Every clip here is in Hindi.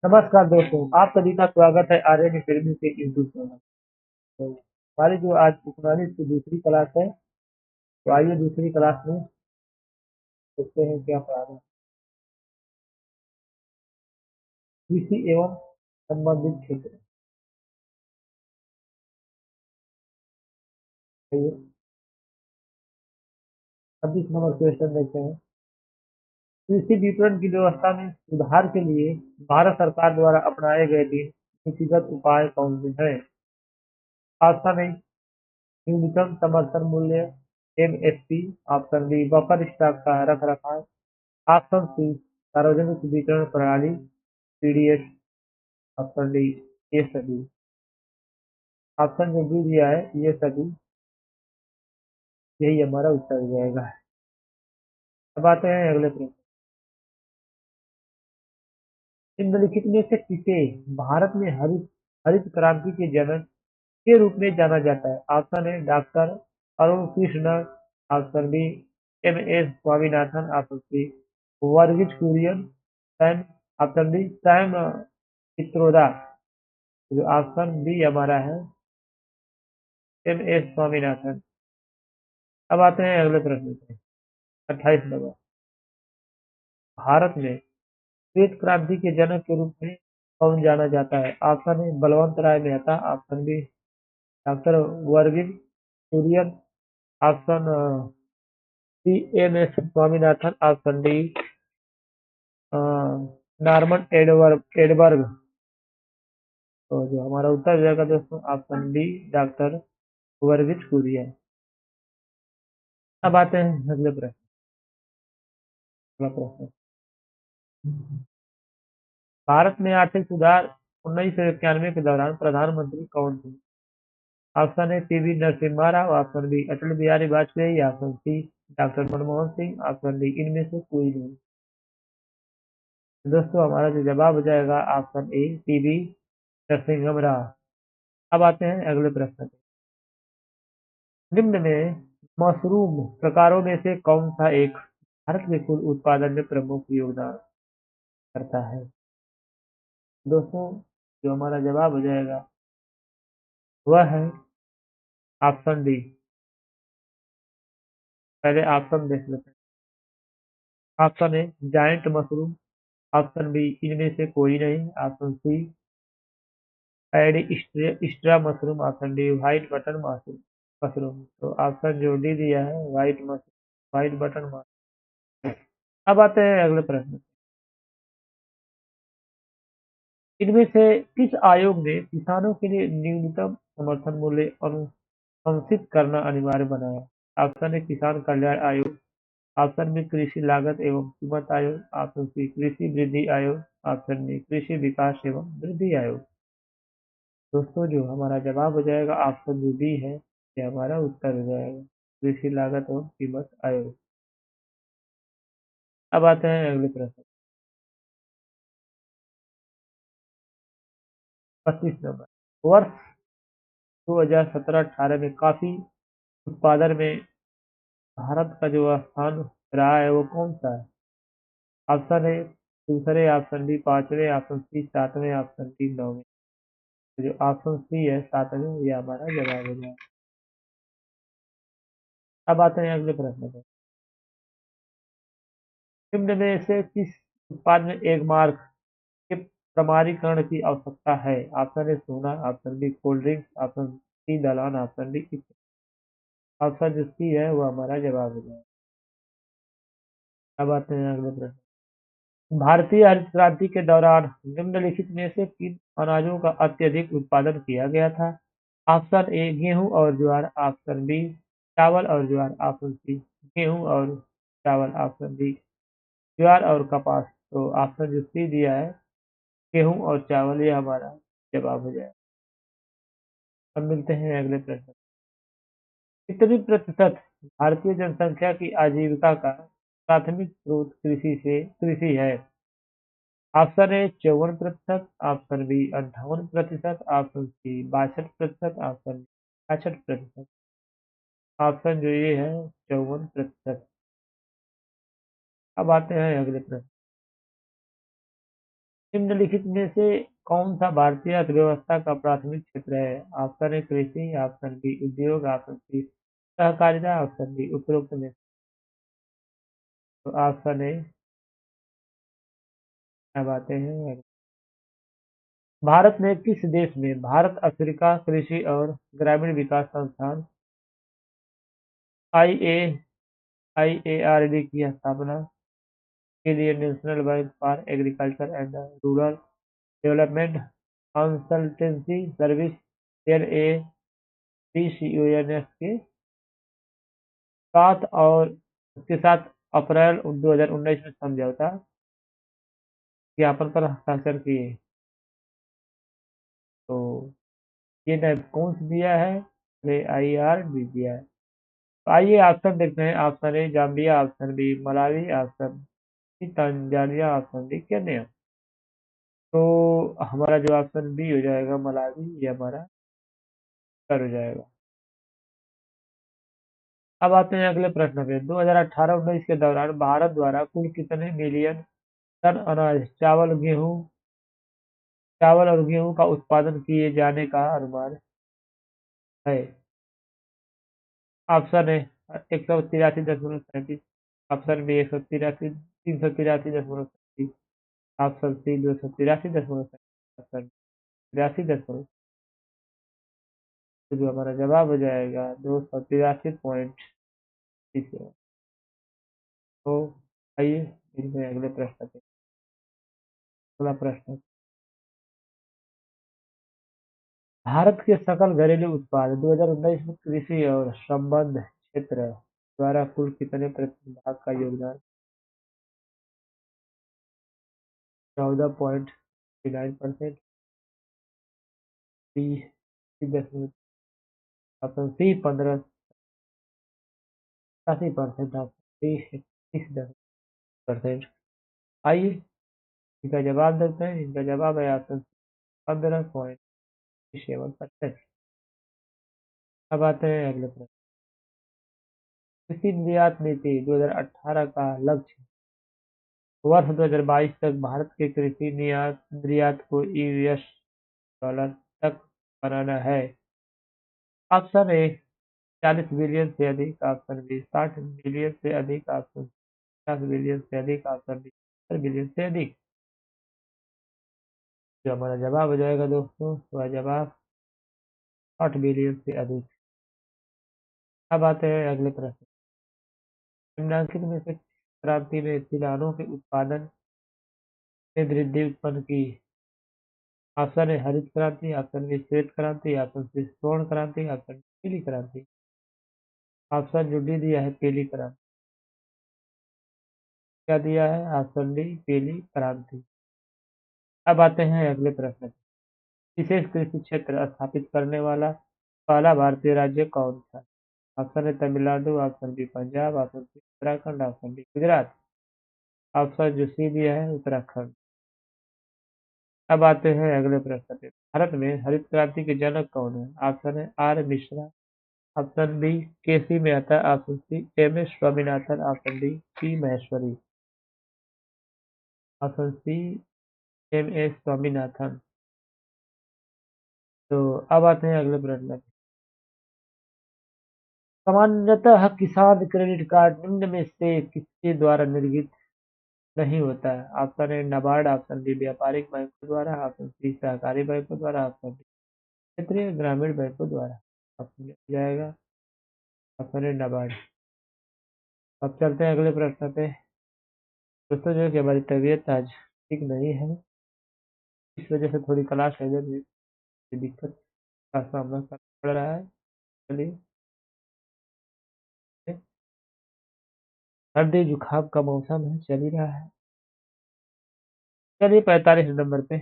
नमस्कार दोस्तों, आप सभी का स्वागत है आर्यन एकेडमी के यूट्यूब चैनल। तो हमारी जो आज इकोनॉमिक्स की दूसरी क्लास है, तो आइए दूसरी क्लास में देखते हैं क्या पढ़ा है। कृषि एवं संबंधित क्षेत्र। आइए 26 नंबर क्वेश्चन देखते हैं। कृषि विपणन की व्यवस्था में सुधार के लिए भारत सरकार द्वारा अपनाए गए तीन नीतिगत उपाय कौन से हैं? ऑप्शन ए न्यूनतम समर्थन मूल्य MSP. Option B buffer stock का रख रखाव। ऑप्शन सी सार्वजनिक वितरण प्रणाली पीडीएस। ऑप्शन डी ये सभी। ऑप्शन जो डी दिया है ये सभी, यही हमारा उत्तर हो जाएगा। अब आते हैं अगले प्रश्न। निम्नलिखित में से किसे भारत में हरित हरित क्रांति के जनक के रूप में जाना जाता है? Option A doctor Arun Krishna. Option B M S Swaminathan. Option C Varghese Kurien. Sam. Option D Sam Pitroda. जो ऑप्शन बी हमारा है एम एस स्वामीनाथन। अब आते हैं अगले प्रश्न पे। 28 नंबर। भारत में श्वेत क्रांति के जनक के रूप में कौन जाना जाता है? Option A Balwant Rai Mehta. Option B doctor Verghese Kurien. Option C M S Swaminathan. Option D Norman एडवर्ग। तो जो हमारा उत्तर हो जाएगा दोस्तों option D doctor Verghese Kurien. अब आते हैं अगले प्रश्न। अगला प्रश्न। भारत में आर्थिक सुधार 1991 के दौरान प्रधानमंत्री कौन थे? Option A PV Narasimha Rao. Option B Atal Bihari Vajpayee. Option C doctor Manmohan Singh. Option D इनमें से कोई नहीं। दोस्तों हमारा जो जवाब हो जाएगा option A PV Narasimha Rao. अब आते हैं अगले प्रश्न पे। निम्न में मशरूम प्रकारों में से कौन सा एक भारत के कुल उत्पादन में प्रमुख योगदान करता है? दोस्तों जो हमारा जवाब हो जाएगा वह है ऑप्शन डी। पहले ऑप्शन देख लेते हैं। Option A giant mushroom. Option B इनमें से कोई नहीं। Option C paddy straw mushroom. Option D white button mushroom. Mushroom तो ऑप्शन जो डी दिया है white mushroom, white button mushroom. अब आते हैं अगले प्रश्न। इनमें से किस आयोग ने किसानों के लिए न्यूनतम समर्थन मूल्य अनुशंसित करना अनिवार्य बनाया? ऑप्शन ए किसान कल्याण आयोग। ऑप्शन बी कृषि लागत एवं कीमत आयोग। ऑप्शन सी कृषि वृद्धि आयोग। ऑप्शन डी कृषि विकास एवं वृद्धि आयोग। दोस्तों जो हमारा जवाब हो जाएगा ऑप्शन जो बी है ये हमारा उत्तर हो जाएगा कृषि लागत एवं कीमत आयोग। अब आते हैं अगले प्रश्न। 25 नंबर। वर्ष 2017-18 में कॉफी उत्पादन में भारत का जो स्थान रहा है वो कौन सा है? ऑप्शन ए दूसरे। ऑप्शन बी पांचवें। ऑप्शन सी सातवें। ऑप्शन डी नौवें। तो जो ऑप्शन सी है सातवें ये हमारा जवाब हो जाएगा। अब आते हैं अगले प्रश्न पर। निम्न में से किस उत्पाद में एक मार्क के प्रमाणीकरण की आवश्यकता है? ऑप्शन ए सोना। Option B cold drink. Option C दलहन। ऑप्शन डी इत्र। ऑप्शन जो सी है वो हमारा जवाब हो जाएगा। अब आते हैं अगले प्रश्न। भारतीय हरित क्रांति के दौरान निम्नलिखित में से किन अनाजों का अत्यधिक उत्पादन किया गया था? ऑप्शन ए गेहूं और ज्वार। ऑप्शन बी चावल और ज्वार। ऑप्शन सी गेहूं और चावल। ऑप्शन डी ज्वार और कपास। तो ऑप्शन जो सी दिया है गेहूं और चावल ये हमारा जवाब हो जाएगा। अब मिलते हैं अगले प्रश्न। कितनी प्रतिशत भारतीय जनसंख्या की आजीविका का प्राथमिक स्रोत कृषि है? Option A 54%। Option B 58%। Option C 62%। Option 65%। Option जो ये है 54%। अब आते हैं अगले प्रश्न। निम्नलिखित में से कौन सा भारतीय अर्थव्यवस्था का प्राथमिक क्षेत्र है? ऑप्शन ए कृषि, ऑप्शन बी उद्योग, ऑप्शन सी सहकारिता, ऑप्शन डी उपरोक्त में। तो ऑप्शन ए। अब आते हैं, भारत में किस देश में भारत अफ्रीका कृषि और ग्रामीण विकास संस्थान IA IARD की स्थापना के लिए national bank for agriculture and rural development consultancy service NABCUNS के साथ और उसके साथ अप्रैल 2019 में समझौता ज्ञापन पर हस्ताक्षर किए। तो ये न कौन सा दिया है? IARD दिया है। तो आइए ऑप्शन देखते हैं। Option A Zambia, option B Malawi, option C Tanzania, option D Kenya. तो हमारा जो ऑप्शन बी हो जाएगा मलावी, ये हमारा उत्तर हो जाएगा। अब आते हैं अगले प्रश्न पे। 2018-19 के दौरान भारत द्वारा कुल कितने मिलियन टन अनाज, चावल और गेहूं का उत्पादन किए जाने का अनुमान है? Option A 183.37, option B 183 383.37, option C 283.37, option 83। तो जो हमारा जवाब हो जाएगा 283.37। तो आइए इनमें अगले प्रश्न पे। अगला प्रश्न, भारत के सकल घरेलू उत्पाद 2019 में कृषि और संबद्ध क्षेत्र द्वारा कुल कितने प्रतिशत भाग का योगदान? 14.9%, B 10, option C 15.87%, option D 31%। आइए इनका जवाब देते हैं। इनका जवाब है ऑप्शन 15.7%। अब आते हैं अगले प्रश्न। कृषि निर्यात नीति 2018 का लक्ष्य वर्ष 2022 तक भारत के कृषि निर्यात को $40 तक बनाना है। ऑप्शन ए 40 बिलियन से अधिक, ऑप्शन बी 60 बिलियन से अधिक, ऑप्शन 50 बिलियन से अधिक, ऑप्शन डी 70 बिलियन से अधिक। जो हमारा जवाब हो जाएगा दोस्तों, वह जवाब 60 बिलियन से अधिक। अब आते हैं अगले प्रश्न। निम्नलिखित में से किस क्रांति ने तिलहनों के उत्पादन में वृद्धि उत्पन्न की? ऑप्शन ए हरित क्रांति, ऑप्शन बी श्वेत क्रांति, ऑप्शन सी स्वर्ण क्रांति, ऑप्शन डी पीली क्रांति। ऑप्शन जो डी दिया है पीली क्रांति। क्या दिया है? ऑप्शन डी पीली क्रांति। अब आते हैं अगले प्रश्न पे। विशेष कृषि क्षेत्र स्थापित करने वाला पहला भारतीय राज्य कौन था? Option A Tamil Nadu, option B Punjab, option C Uttarakhand, option D Gujarat. Option जो सी दिया है उत्तराखंड। अब आते हैं अगले प्रश्न पे। भारत में हरित क्रांति के जनक कौन है? ऑप्शन है R Mishra, option B KC Mehta, option C MS Swaminathan, option D P Maheshwari. Option C MS Swaminathan. तो अब आते हैं अगले प्रश्न पे। सामान्यतः किसान क्रेडिट कार्ड निम्न में से किसके द्वारा निर्मित नहीं होता है? Option A NABARD, option B व्यापारिक बैंकों द्वारा, ऑप्शन सी सहकारी बैंकों द्वारा, ऑप्शन डी क्षेत्रीय ग्रामीण बैंकों द्वारा। ऑप्शन हो जाएगा ऑप्शन ए नाबार्ड। अब चलते हैं अगले प्रश्न पे। दोस्तों जो है कि हमारी तबीयत आज ठीक नहीं है, इस वजह से थोड़ी क्लास लेने में दिक्कत का सामना करना पड़ रहा है। चलिए, सर्दी जुकाम का मौसम है, चल ही रहा है। चलिए 45 नंबर पे।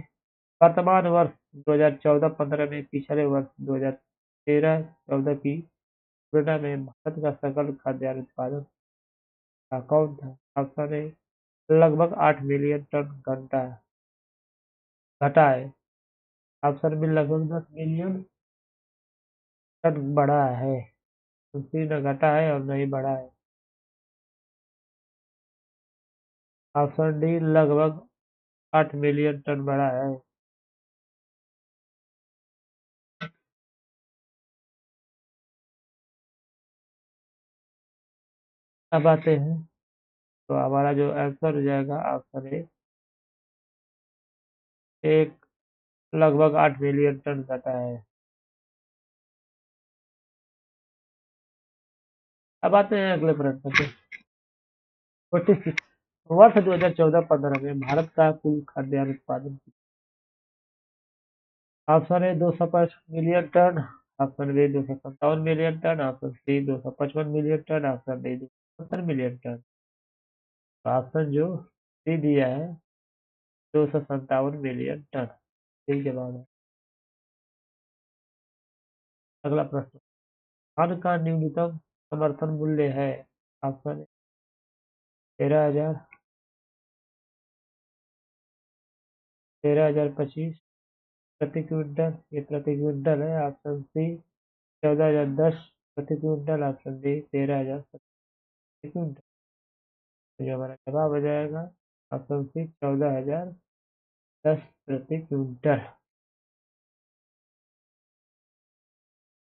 वर्तमान वर्ष 2014-15 में पिछले वर्ष 2013-14 की तुलना में भारत का सकल खाद्यान्न उत्पादन का कौन था? ऑप्शन ए लगभग 8 मिलियन टन घटा है, ऑप्शन बी लगभग 10 मिलियन टन बढ़ा है, दूसरी न घटा है और न ही बढ़ा है। ऑप्शन डी लगभग 8 मिलियन टन बढ़ा है। अब आते हैं, तो हमारा जो आंसर हो जाएगा ऑप्शन ए, एक लगभग 8 मिलियन टन घटा है। अब आते हैं अगले प्रश्न पे। 46 वर्ष 2014-15 में भारत का कुल खाद्यान्न उत्पादन। Option A 265 million tonne, option B 257 million tonne, option C 255 million tonne, option D 270 million tonne. तो ऑप्शन जो सी दिया है 257 मिलियन टन, सही जवाब है। अगला प्रश्न, धान का न्यूनतम समर्थन मूल्य है। ऑप्शन ए 13,000, 13,025 प्रति क्विंटल, ये प्रति क्विंटल है। ऑप्शन सी 14,010 प्रति क्विंटल, ऑप्शन डी 13,000 प्रति क्विंटल। तो जो हमारा जवाब हो जाएगा ऑप्शन सी 14,010 प्रति क्विंटल।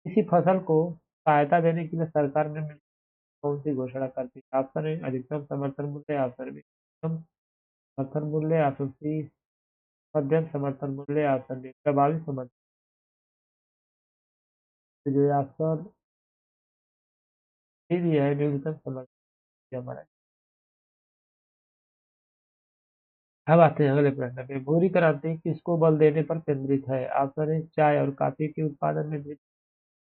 किसी फसल को सहायता देने के लिए सरकार ने कौन सी घोषणा करती है। ऑप्शन ए अधिकतम समर्थन मूल्य, ऑप्शन बी न्यूनतम समर्थन मूल्य, ऑप्शन सी मध्यम समर्थन मूल्य, ऑप्शन डी प्रभावी समर्थन। तो जो ऑप्शन डी दिया है न्यूनतम समर्थन हमारा। अब आते हैं अगले प्रश्न पे। भूरी क्रांति किसको बल देने पर केंद्रित है। ऑप्शन ए चाय और कॉफी के उत्पादन में वृद्धि,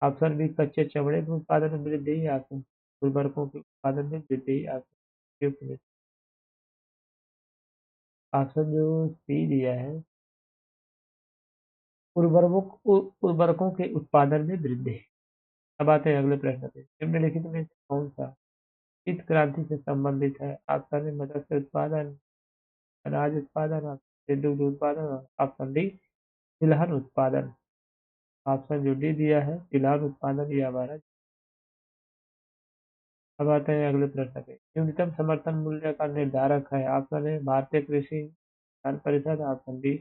ऑप्शन बी कच्चे चमड़े के उत्पादन में वृद्धि, ऑप्शन उर्वरकों के उत्पादन में वृद्धि, ऑप्शन ऑप्शन जो सी दिया है उर्वरकों के उत्पादन में वृद्धि। अब आते हैं अगले प्रश्न पे। निम्नलिखित में से कौन सा शीत क्रांति से संबंधित है। ऑप्शन ए मत्स्य उत्पादन, अनाज उत्पादन, ऑप्शन ए दुग्ध उत्पादन, ऑप्शन डी तिलहन उत्पादन। ऑप्शन जो डी दिया है तिलहन उत्पादन, ये हमारा। अब आते हैं अगले प्रश्न पे। न्यूनतम समर्थन मूल्य का निर्धारक है। ऑप्शन ए भारतीय कृषि विज्ञान परिषद, ऑप्शन बी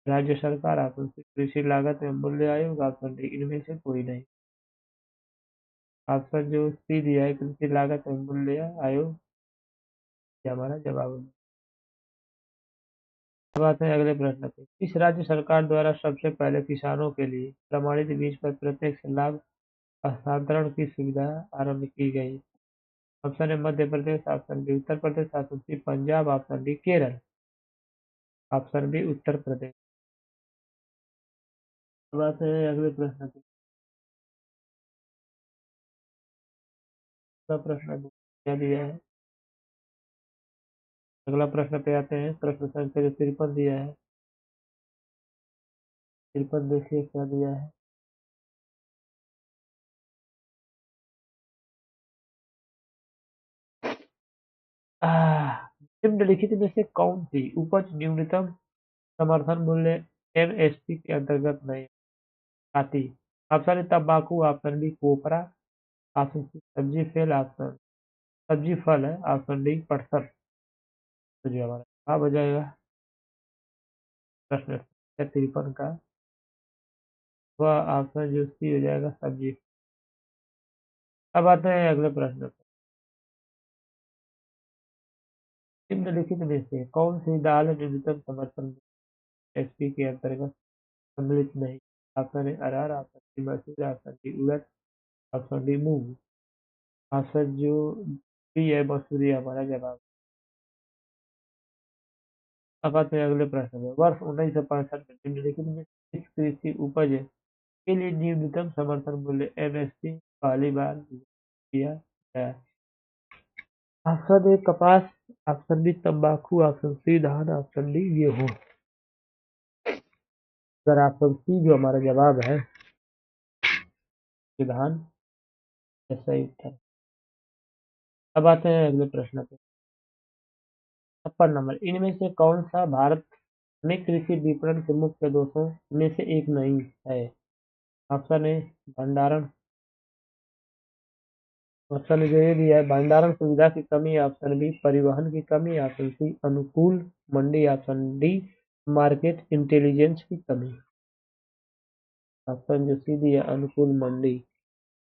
राज्य सरकार, ऑप्शन सी कृषि लागत एवं मूल्य आयोग, ऑप्शन डी इनमें से कोई नहीं। ऑप्शन जो सी दिया है कृषि लागत एवं मूल्य आयोग, ये हमारा जवाब है। अब आते हैं अगले प्रश्न पे। किस राज्य सरकार द्वारा सबसे पहले किसानों के लिए प्रमाणित बीज पर प्रत्यक्ष लाभ हस्तांतरण की सुविधा आरंभ की गई। Option A Madhya Pradesh, option B Uttar Pradesh, option C Punjab, option D Kerala, option B Uttar Pradesh. अब आते हैं अगले प्रश्न पे। अगला प्रश्न क्या दिया है। अगला प्रश्न पे आते हैं। प्रश्न संख्या जो 53 दिया है, 53 देखिए क्या दिया है। निम्नलिखित में से कौन सी उपज न्यूनतम समर्थन मूल्य एमएसपी के अंतर्गत नहीं आती। ऑप्शन ए तंबाकू, ऑप्शन बी कोपरा, ऑप्शन सी सब्जी फेल, ऑप्शन सब्जी फल है, ऑप्शन डी पटसन। तो जो हमारा जवाब हो जाएगा प्रश्न संख्या 53 का वह ऑप्शन जो सी हो जाएगा सब्जी। अब आते हैं अगले प्रश्न पर। निम्नलिखित में से कौन सी दाल न्यूनतम समर्थन एसपी के अंतर्गत सम्मिलित नहीं। ऑप्शन ए अरहर, ऑप्शन बी मसूर, ऑप्शन डी उड़द, ऑप्शन डी मूंग, ऑप्शन जो बी है मसूरी हमारा जवाब। अब आते हैं अगले प्रश्न में। वर्ष 1965 में निम्नलिखित में किस कृषि उपज के लिए न्यूनतम समर्थन मूल्य एमएसपी पहली बार किया गया। ऑप्शन ए कपास, ऑप्शन बी तंबाकू, ऑप्शन सी धान, ऑप्शन डी गेहूं। अगर ऑप्शन सी जो हमारा जवाब है ये धान, ये सही उत्तर। अब आते हैं अगले प्रश्न पे। 56 नंबर। इनमें से कौन सा भारत में कृषि विपणन के मुख्य दोषों में से एक नहीं है। ऑप्शन ए भंडारण, ऑप्शन जो ये दिया है, भंडारण सुविधा की कमी, ऑप्शन बी परिवहन की कमी, ऑप्शन सी अनुकूल मंडी, ऑप्शन डी मार्केट इंटेलिजेंस की कमी। ऑप्शन जो सी दिया अनुकूल मंडी,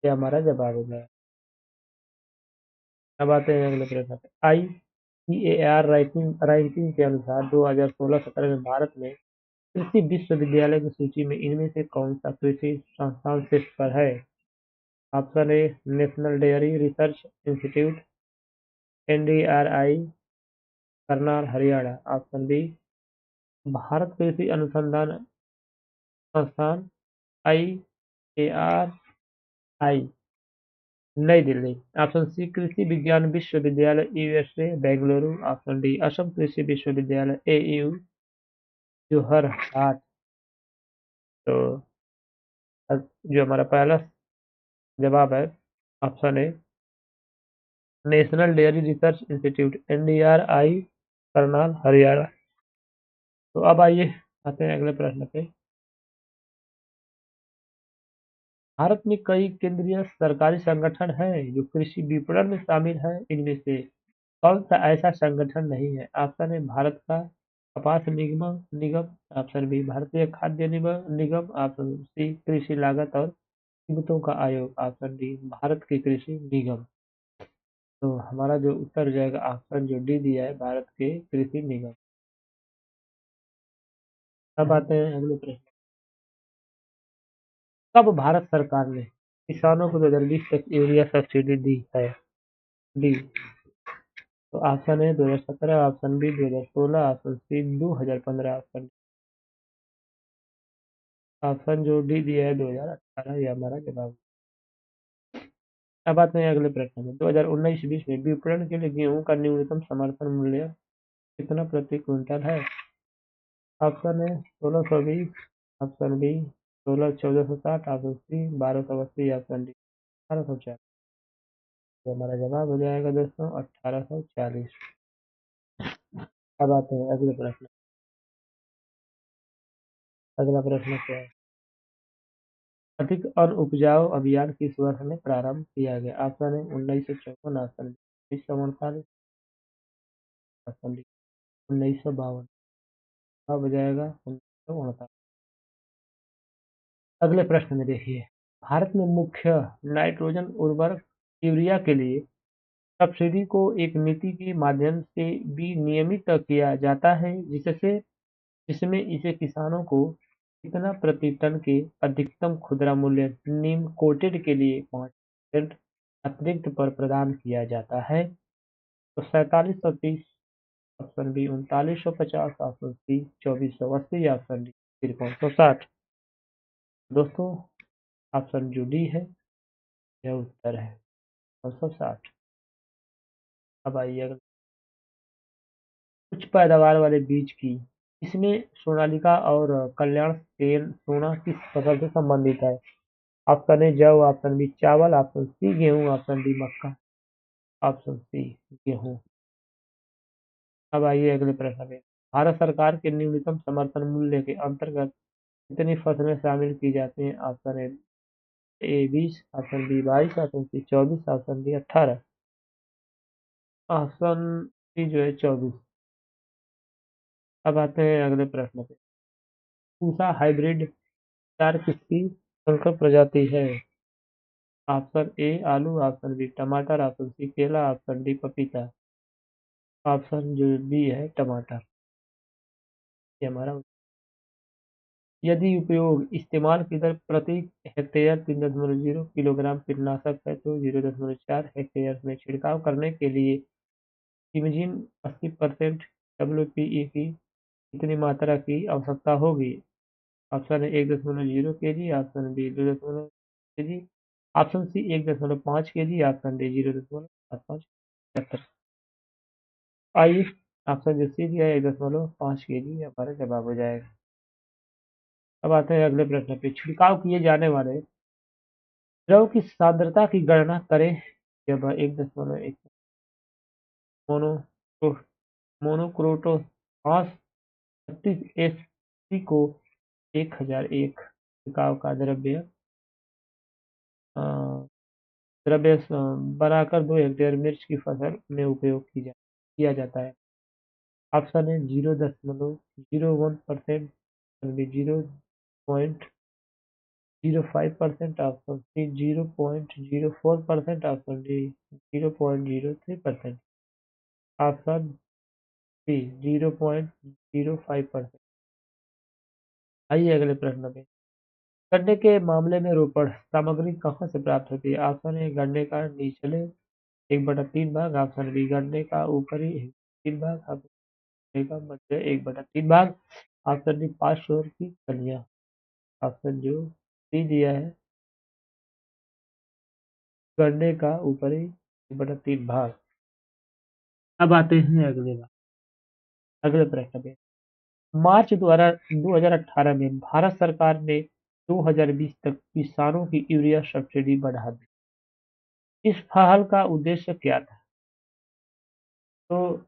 ये हमारा जवाब हो गया। अब आते हैं अगले प्रश्न पे। ICAR रैंकिंग के अनुसार 2016-17 में भारत में कृषि विश्वविद्यालय की सूची में इनमें से कौन सा कृषि संस्थान शीर्ष पर है? Option A National Dairy Research Institute NDRI Karnal Haryana, option B Bharat कृषि अनुसंधान संस्थान IARI नई दिल्ली, ऑप्शन सी कृषि विज्ञान विश्वविद्यालय USA Bengaluru, option D Assam कृषि विश्वविद्यालय AU जोरहाट। तो जो हमारा पहला जवाब है option A National Dairy Research Institute NDRI Karnal Haryana. तो अब आइए आते हैं अगले प्रश्न पे। भारत में कई केंद्रीय सरकारी संगठन हैं जो कृषि विपणन में शामिल हैं, इनमें से कौन सा ऐसा संगठन नहीं है? ऑप्शन ए भारत का कपास निगम, ऑप्शन बी भारतीय खाद्य निगम, ऑप्शन सी कृषि लागत और कीमतों का आयोग, ऑप्शन डी भारत की कृषि निगम। तो हमारा जो उत्तर हो जाएगा ऑप्शन जो डी दिया है, भारत के कृषि निगम। अब आते हैं अगले प्रश्न। कब भारत सरकार ने किसानों को 2020 तक यूरिया सब्सिडी दी है? डी। तो option A 2017, option B 2016, option C 2015, option जो डी दिया है 2018, ये हमारा जवाब। अब आते हैं अगले प्रश्न में। 2019-20 में विपणन के लिए गेहूं का न्यूनतम समर्थन मूल्य कितना प्रति क्विंटल है? Option A 1620, option B 1460, option C 1280, option D 1840। तो हमारा जवाब हो जाएगा दोस्तों 1840। अब आते हैं अगले प्रश्न। अगला प्रश्न क्या है? अधिक अन्न उपजाऊ अभियान किस वर्ष में प्रारंभ किया गया? ऑप्शन है 1954, ऑप्शन बी 1948, ऑप्शन डी 1952। अब हो जाएगा 1948। अगले प्रश्न में देखिए। भारत में मुख्य नाइट्रोजन उर्वरक यूरिया के लिए सब्सिडी को एक नीति के माध्यम से भी नियमित किया जाता है, जिसमें इसे किसानों को कितना प्रति टन के अधिकतम खुदरा मूल्य नीम कोटेड के लिए 5% अतिरिक्त पर प्रदान किया जाता है? तो 4730, option B 3950, option C 2480, option D 5360। दोस्तों ऑप्शन जो डी है यह उत्तर है 560। अब आइए अगला। उच्च पैदावार वाले बीज की इसमें सोनालिका और कल्याण तेल सोना किस फसल से संबंधित है? ऑप्शन ए जौ, ऑप्शन बी चावल, ऑप्शन सी गेहूं, ऑप्शन डी मक्का, ऑप्शन सी गेहूं। अब आइए अगले प्रश्न में। भारत सरकार के न्यूनतम समर्थन मूल्य के अंतर्गत कितनी फसलें शामिल की जाती हैं? Option A 20, option B 22, option C 24, option D 18, option C जो है 24। अब आते हैं अगले प्रश्न पे। पूसा हाइब्रिड चार किसकी संकर प्रजाति है? ऑप्शन ए आलू, ऑप्शन बी टमाटर, ऑप्शन सी केला, ऑप्शन डी पपीता, ऑप्शन जो बी है टमाटर, ये हमारा। यदि उपयोग इस्तेमाल की दर प्रति हेक्टेयर 3.0 किलोग्राम कीटनाशक है तो 0.4 हेक्टेयर में छिड़काव करने के लिए इमेजिन 80% WPE की कितनी मात्रा की आवश्यकता होगी? ऑप्शन है 1.0 kg, option B 2.0 kg, option C 1.5 kg, option D 0.75। आइए ऑप्शन जो सी दिया है 1.5 kg हमारा जवाब हो जाएगा। अब आते हैं अगले प्रश्न पे। छिड़काव किए जाने वाले द्रव की सांद्रता की गणना करें। जब 1.1 मोनो मोनोक्रोटोफास 36 को 1001 छिड़काव का द्रव्य द्रव्य बनाकर 2 हेक्टेयर मिर्च की फसल में उपयोग किया जाता है। ऑप्शन है 0.01%, option B 0.05%, option C 0.04%, option D 0.03%, option C 0.05%। आइए अगले प्रश्न पे। गन्ने के मामले में रोपण सामग्री कहाँ से प्राप्त होती है? ऑप्शन ए गन्ने का निचले 1/3 भाग, ऑप्शन बी गन्ने का ऊपरी 3 भाग, ऑप्शन सी का मध्य 1/3 भाग, ऑप्शन डी 5 की कलियां। ऑप्शन जो सी दिया है गन्ने का ऊपरी 1/3 भाग। अब आते हैं अगले प्रश्न पे। मार्च द्वारा 2018 में भारत सरकार ने 2020 तक किसानों की यूरिया सब्सिडी बढ़ा दी। इस पहल का उद्देश्य क्या था? तो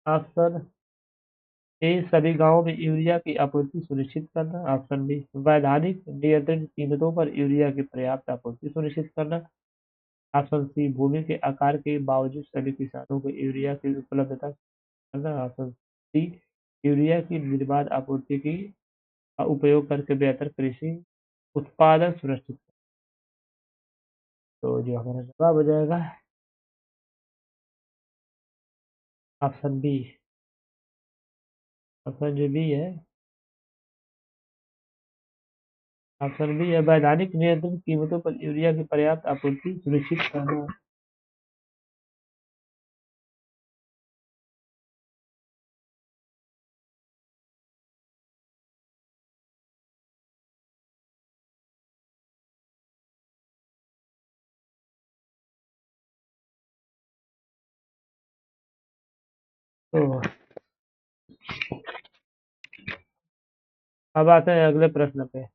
ऑप्शन ए सभी गांवों में यूरिया की आपूर्ति सुनिश्चित करना, ऑप्शन बी वैधानिक नियंत्रित कीमतों पर यूरिया की पर्याप्त आपूर्ति सुनिश्चित करना, ऑप्शन सी भूमि के आकार के बावजूद सभी किसानों को यूरिया की उपलब्धता करना, ऑप्शन डी यूरिया की निर्बाध आपूर्ति की का उपयोग करके बेहतर कृषि उत्पादन सुनिश्चित करना। तो जो हमारा जवाब हो जाएगा ऑप्शन बी। ऑप्शन जो बी है, ऑप्शन बी है वैधानिक नियंत्रित कीमतों पर यूरिया की पर्याप्त आपूर्ति सुनिश्चित करना। तो अब आते हैं अगले प्रश्न पे।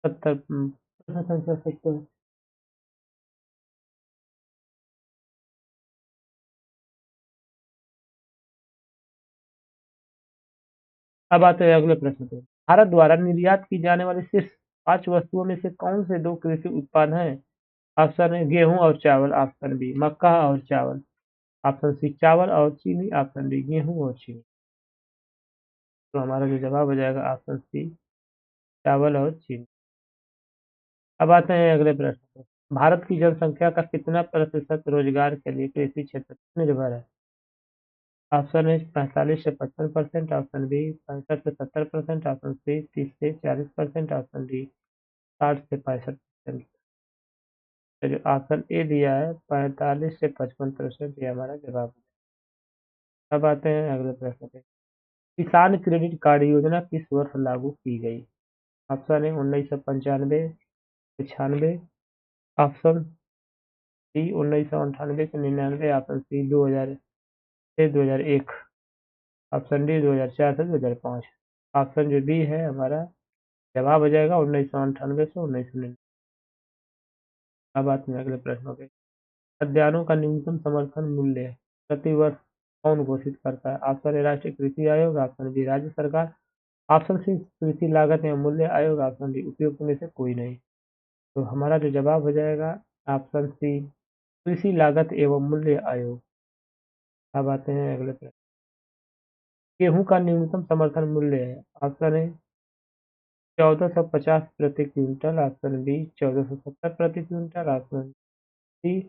70 प्रश्न संख्या 70। अब आते हैं अगले प्रश्न पे। भारत द्वारा निर्यात की जाने वाली शीर्ष 5 वस्तुओं में से कौन से 2 कृषि उत्पाद हैं? ऑप्शन है गेहूं और चावल, ऑप्शन बी मक्का और चावल, ऑप्शन सी चावल और चीनी, ऑप्शन डी गेहूं और चीनी। तो हमारा जो जवाब हो जाएगा ऑप्शन सी चावल और चीनी। अब आते हैं अगले प्रश्न पे। भारत की जनसंख्या का कितना प्रतिशत रोजगार के लिए कृषि क्षेत्र पर निर्भर है? ऑप्शन ए 45 से 55%, ऑप्शन बी 65 से 70%, ऑप्शन सी 30 से 40%, ऑप्शन डी 60 से 65%। तो जो ऑप्शन ए दिया है 45 से 55%, ये हमारा जवाब है। अब आते हैं अगले प्रश्न पे। किसान क्रेडिट कार्ड योजना किस वर्ष लागू की गई? ऑप्शन ए 1995 96, ऑप्शन डी 1998 से 99, ऑप्शन सी 2000 से 2001, ऑप्शन डी 2004 से 2005। ऑप्शन जो बी है हमारा जवाब हो जाएगा 1998 से 1999। अब आते हैं अगले प्रश्नों पे। खाद्यान्नों का न्यूनतम समर्थन मूल्य प्रति वर्ष कौन घोषित करता है? ऑप्शन ए राष्ट्रीय कृषि आयोग, ऑप्शन बी राज्य सरकार, ऑप्शन सी कृषि लागत एवं मूल्य आयोग, ऑप्शन डी उपयुक्त में से कोई नहीं। तो हमारा जो जवाब हो जाएगा ऑप्शन सी कृषि लागत एवं मूल्य आयोग। अब आते हैं अगले प्रश्न। गेहूं का न्यूनतम समर्थन मूल्य है, ऑप्शन ए 1450 प्रति क्विंटल, ऑप्शन बी 1470 प्रति क्विंटल, ऑप्शन सी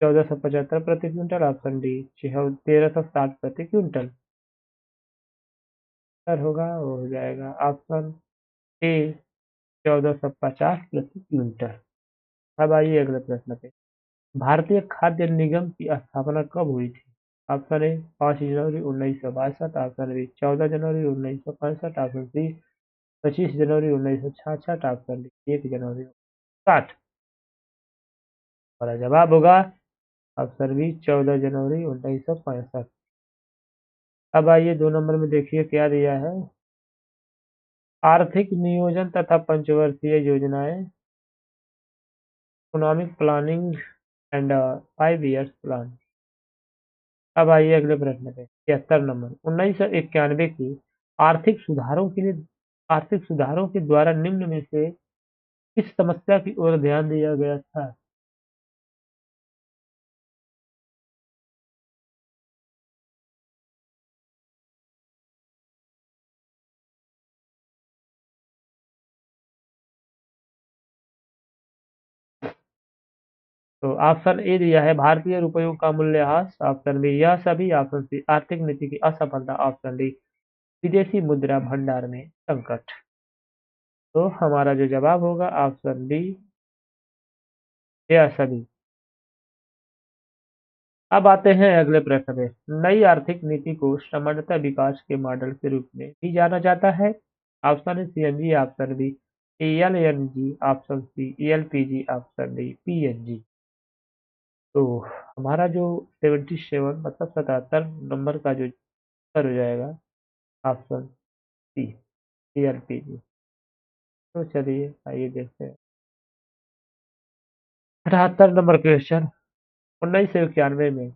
1475 प्रति क्विंटल, ऑप्शन डी 1360 प्रति क्विंटल। सर होगा वो हो जाएगा ऑप्शन ए 1450 प्रति क्विंटल। अब आइए अगले प्रश्न पे। भारतीय खाद्य निगम की स्थापना कब हुई थी? ऑप्शन ए 5 जनवरी 1962, ऑप्शन बी 14 जनवरी 1965, ऑप्शन सी 25 जनवरी 1966, ऑप्शन डी 1 जनवरी 1960। हमारा जवाब होगा ऑप्शन बी 14 जनवरी 1965। अब आइए 2 नंबर में देखिए क्या दिया है। आर्थिक नियोजन तथा पंचवर्षीय योजनाएं, economic planning and 5 years plan. अब आइए अगले प्रश्न पे। 73 नंबर 1991 की आर्थिक सुधारों के लिए आर्थिक सुधारों के द्वारा निम्न में से किस समस्या की ओर ध्यान दिया गया था? तो ऑप्शन ए दिया है भारतीय रुपयों का मूल्यह्रास, ऑप्शन बी यह सभी, ऑप्शन सी आर्थिक नीति की असफलता, ऑप्शन डी विदेशी मुद्रा भंडार में संकट। तो हमारा जो जवाब होगा ऑप्शन डी, यह सभी। अब आते हैं अगले प्रश्न में। नई आर्थिक नीति को सामान्यतः विकास के मॉडल के रूप में भी जाना जाता है। Option A CNG, option B LNG, option C LPG, option D PNG. तो हमारा जो 77 मतलब 77 नंबर का जो उत्तर हो जाएगा ऑप्शन सी एलपीजी। तो चलिए आइए देखते हैं 78 नंबर क्वेश्चन। 1991 में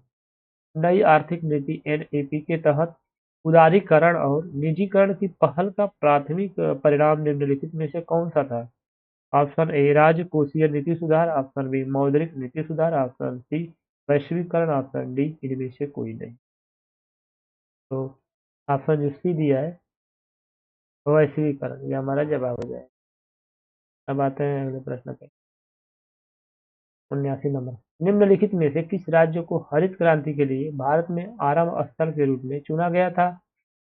नई आर्थिक नीति एनईपी के तहत उदारीकरण और निजीकरण की पहल का प्राथमिक परिणाम निम्नलिखित में से कौन सा था? ऑप्शन ए राजकोषीय नीति सुधार, ऑप्शन बी मौद्रिक नीति सुधार, ऑप्शन सी वैश्वीकरण, ऑप्शन डी इनमें से कोई नहीं। तो ऑप्शन जो सी दिया है वैश्वीकरण, ये हमारा जवाब हो जाएगा। अब आते हैं अगले प्रश्न पे। 79 नंबर। निम्नलिखित में से किस राज्य को हरित क्रांति के लिए भारत में आरंभ स्थल के रूप में चुना गया था?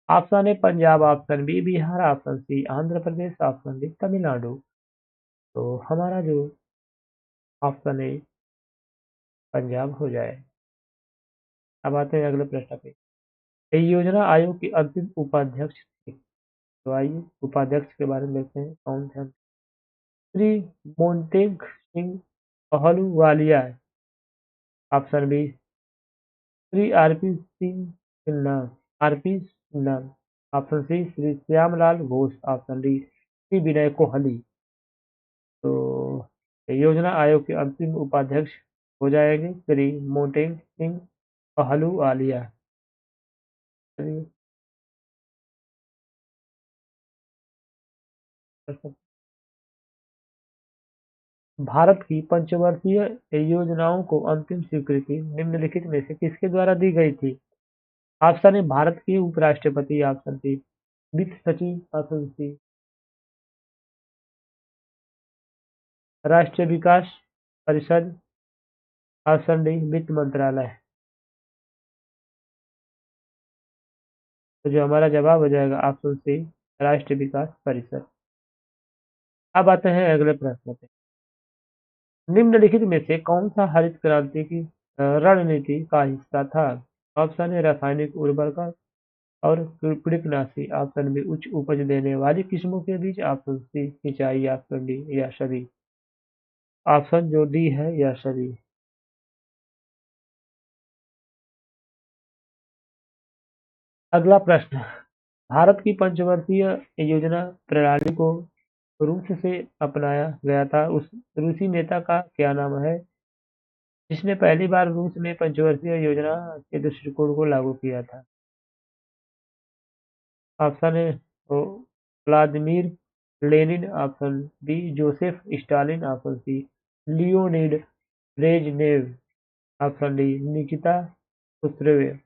Option A Punjab, option B Bihar, option C Andhra Pradesh, option D Tamil Nadu. तो हमारा जो ऑप्शन ए पंजाब हो जाए। अब आते हैं अगले प्रश्न पे। ये योजना आयोग के अंतिम उपाध्यक्ष थे। तो आइए उपाध्यक्ष के बारे में देखते हैं कौन थे। Shri Montek Singh Ahluwalia, option B Shri R P Singh Sinha, R P Sinha, option C Shri Shyamlal Ghosh, option D Shri Vinay Kohli. तो योजना आयोग के अंतिम उपाध्यक्ष हो जाएंगे श्री मोटेंग सिंह अहलूवालिया। चलिए, भारत की पंचवर्षीय योजनाओं को अंतिम स्वीकृति निम्नलिखित में से किसके द्वारा दी गई थी? ऑप्शन ए भारत के उपराष्ट्रपति, ऑप्शन बी वित्त सचिव, ऑप्शन सी राष्ट्रीय विकास परिषद, ऑप्शन डी वित्त मंत्रालय। तो जो हमारा जवाब हो जाएगा ऑप्शन सी राष्ट्रीय विकास परिषद। अब आते हैं अगले प्रश्न पे। निम्नलिखित में से कौन सा हरित क्रांति की रणनीति का हिस्सा था? ऑप्शन ए रासायनिक उर्वरक और कृंतकनाशी, ऑप्शन बी उच्च उपज देने वाली किस्मों के बीच, ऑप्शन सी सिंचाई, ऑप्शन डी या सभी। ऑप्शन जो डी है या सभी। अगला प्रश्न। भारत की पंचवर्षीय योजना प्रणाली को रूस से अपनाया गया था, उस रूसी नेता का क्या नाम है जिसने पहली बार रूस में पंचवर्षीय योजना के दृष्टिकोण को लागू किया था? Option A Vladimir Lenin, option B Joseph Stalin, option C Leonid Brezhnev, option D Nikita खुसरेव।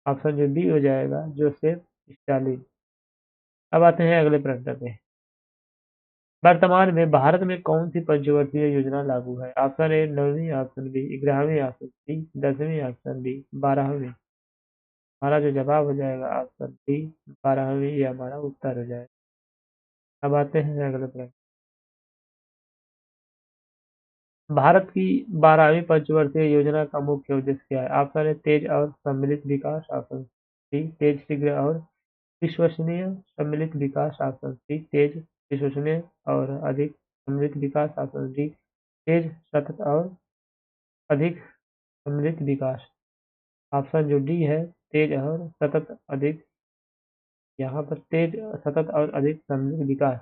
ऑप्शन जो बी हो जाएगा जोसेफ स्टालिन। अब आते हैं अगले प्रश्न पे। वर्तमान में भारत में कौन सी पंचवर्षीय योजना लागू है? ऑप्शन ए 9वीं, ऑप्शन बी 11वीं, ऑप्शन सी 10वीं, ऑप्शन डी 12वीं। हमारा जो जवाब हो जाएगा ऑप्शन डी 12वीं, ये हमारा उत्तर हो जाएगा। अब आते हैं अगले प्रश्न। भारत की 12वीं पंचवर्षीय योजना का मुख्य उद्देश्य क्या है? ऑप्शन ए तेज और सम्मिलित विकास, ऑप्शन सी तेज शीघ्र और विश्वसनीय सम्मिलित विकास, ऑप्शन सी तेज विश्वसनीय और अधिक सम्मिलित विकास, ऑप्शन डी तेज सतत और अधिक सम्मिलित विकास। ऑप्शन जो डी है तेज और सतत अधिक, यहाँ पर तेज सतत और अधिक सम्मिलित विकास।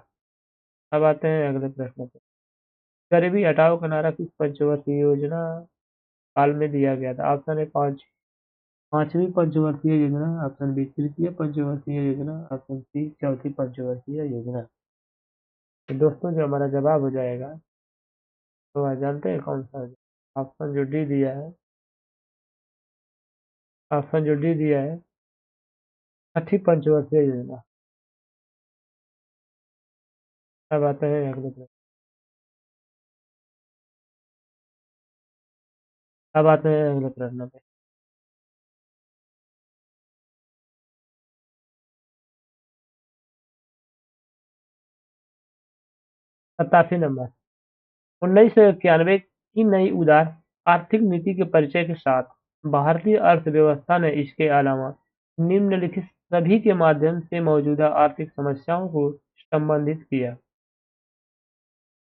अब आते हैं अगले प्रश्न पे। गरीबी हटाओ का नारा किस पंचवर्षीय योजना काल में दिया गया था? ऑप्शन ए पांचवी पंचवर्षीय योजना, ऑप्शन बी तृतीय पंचवर्षीय योजना, ऑप्शन सी चौथी पंचवर्षीय योजना। तो दोस्तों जो हमारा जवाब हो जाएगा, तो आप जानते हैं कौन सा हो जाएगा? ऑप्शन जो डी दिया है, ऑप्शन जो डी दिया है, छठी पंचवर्षीय योजना। अब आते हैं अगले प्रश्न। अब आते हैं अगले प्रश्न पे। 87 नंबर। 1991 की नई उदार आर्थिक नीति के परिचय के साथ भारतीय अर्थव्यवस्था ने इसके अलावा निम्नलिखित सभी के माध्यम से मौजूदा आर्थिक समस्याओं को संबोधित किया।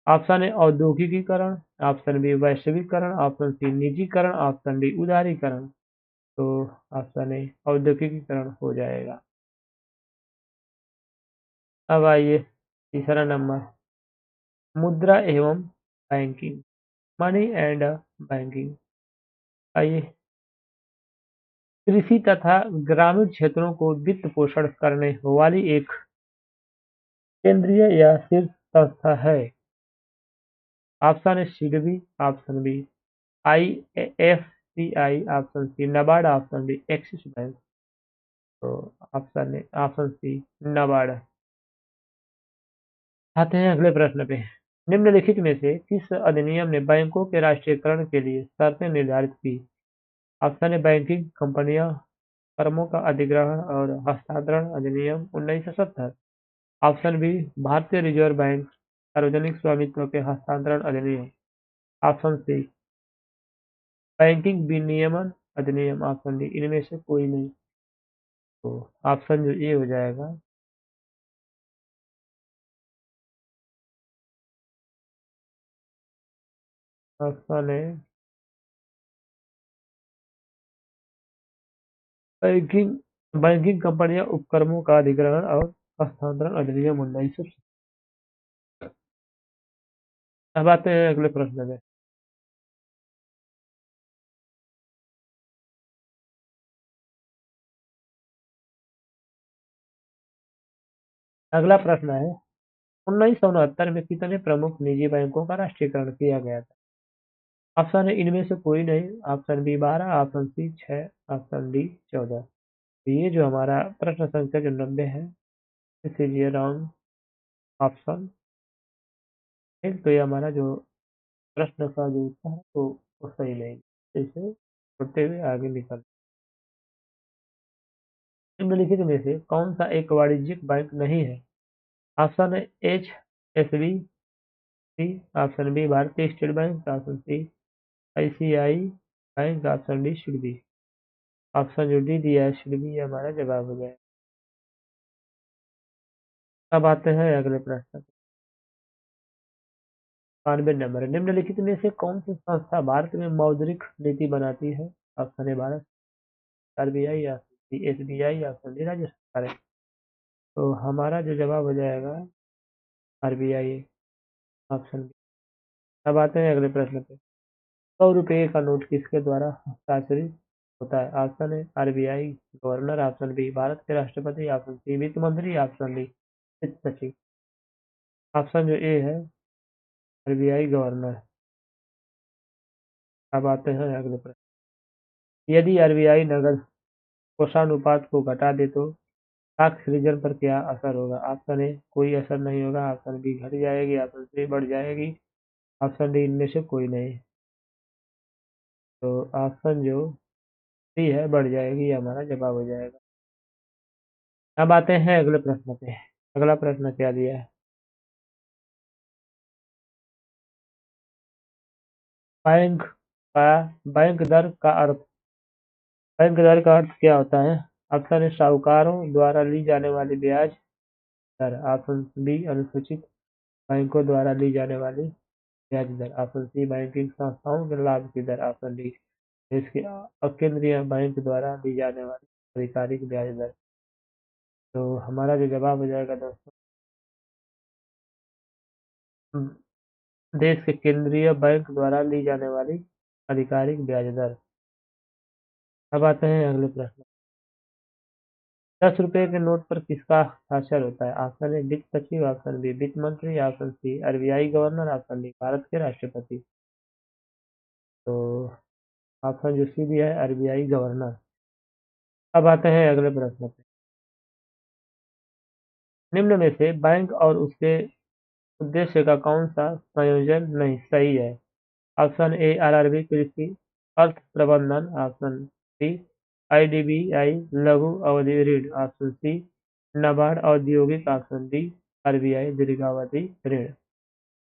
ऑप्शन ए औद्योगिकीकरण, ऑप्शन बी वैश्वीकरण, ऑप्शन सी निजीकरण, ऑप्शन डी उदारीकरण। तो ऑप्शन ए औद्योगिकीकरण हो जाएगा। अब आइए तीसरा नंबर, मुद्रा एवं बैंकिंग, मनी एंड बैंकिंग। आइए, कृषि तथा ग्रामीण क्षेत्रों को वित्त पोषण करने वाली एक केंद्रीय या शीर्ष संस्था है। Option A SIDBI, option B IFCI, option C NABARD, option D Axis Bank. तो ऑप्शन सी नाबार्ड। आते हैं अगले प्रश्न पे। निम्नलिखित में से किस अधिनियम ने बैंकों के राष्ट्रीयकरण के लिए शर्तें निर्धारित की? ऑप्शन ए बैंकिंग कंपनियां फर्मों का अधिग्रहण और हस्तांतरण अधिनियम 1970। ऑप्शन बी भारतीय रिजर्व बैंक सार्वजनिक स्वामित्व के हस्तांतरण अधिनियम। ऑप्शन सी बैंकिंग विनियमन अधिनियम। ऑप्शन डी इनमें से कोई नहीं। तो ऑप्शन जो ए हो जाएगा, ऑप्शन है बैंकिंग बैंकिंग कंपनियां उपक्रमों का अधिग्रहण और हस्तांतरण अधिनियम 1970। अब आते हैं अगले प्रश्न में। अगला प्रश्न है, 1969 में कितने प्रमुख निजी बैंकों का राष्ट्रीयकरण किया गया था? ऑप्शन है इनमें से कोई नहीं, option B 12, option C 6, option D 14। ये जो हमारा प्रश्न संख्या जो 90 है, दिस इज ये रॉन्ग ऑप्शन। तो ये हमारा जो प्रश्न का जो उत्तर है तो वो सही नहीं। इसे छोड़ते हुए आगे निकल। निम्नलिखित में से कौन सा एक वाणिज्यिक बैंक नहीं है? ऑप्शन है HSBC, option B Bharatiya state bank, option C ICICI bank, option D शुड बी। ऑप्शन जो डी दिया है शुड बी, ये हमारा जवाब हो जाए। अब आते हैं अगले प्रश्न। 92 नंबर है। निम्नलिखित में से कौन सी संस्था भारत में मौद्रिक नीति बनाती है? ऑप्शन ए भारत RBI, या SBI, या ऑप्शन डी राज्य सरकार है। तो हमारा जो जवाब हो जाएगा RBI, ऑप्शन बी। अब आते हैं अगले प्रश्न पे। 100 रुपये का नोट किसके द्वारा हस्ताक्षरित होता है? ऑप्शन है RBI governor, option B Bharat के राष्ट्रपति, ऑप्शन सी वित्त मंत्री, ऑप्शन डी वित्त सचिव। ऑप्शन जो ए है RBI गवर्नर। अब आते हैं अगले प्रश्न। यदि RBI नगद कोषानुपात को घटा दे तो स्टॉक सृजन पर क्या असर होगा? ऑप्शन ए कोई असर नहीं होगा, ऑप्शन बी घट जाएगी, ऑप्शन सी बढ़ जाएगी, ऑप्शन डी इनमें से कोई नहीं। तो ऑप्शन जो सी है बढ़ जाएगी, ये हमारा जवाब हो जाएगा। अब आते हैं अगले प्रश्न पे। अगला प्रश्न क्या दिया है? बैंक का बैंक दर का अर्थ क्या होता है? ऑप्शन ए साहूकारों द्वारा ली जाने वाली ब्याज दर, ऑप्शन बी अनुसूचित बैंकों द्वारा ली जाने वाली ब्याज दर, ऑप्शन सी बैंकिंग संस्थाओं के लाभ की दर, ऑप्शन डी देश के केंद्रीय बैंक द्वारा ली जाने वाली आधिकारिक ब्याज दर। तो हमारा जो जवाब हो जाएगा दोस्तों, देश के केंद्रीय बैंक द्वारा ली जाने वाली आधिकारिक ब्याज दर। अब आते हैं अगले प्रश्न। ₹10 के नोट पर किसका हस्ताक्षर होता है? ऑप्शन ए वित्त सचिव, ऑप्शन बी वित्त मंत्री, option C RBI governor, option D Bharat के राष्ट्रपति। तो ऑप्शन जो सी दिया है आरबीआई गवर्नर। अब आते हैं अगले प्रश्न पे। निम्न में से बैंक और उसके उद्देश्य का कौन सा संयोजन नहीं सही है? ऑप्शन ए आरआरबी कृषि अर्थ प्रबंधन, ऑप्शन बी आईडीबीआई लघु अवधि ऋण, ऑप्शन सी नाबार्ड औद्योगिक, ऑप्शन डी आरबीआई दीर्घावधि ऋण।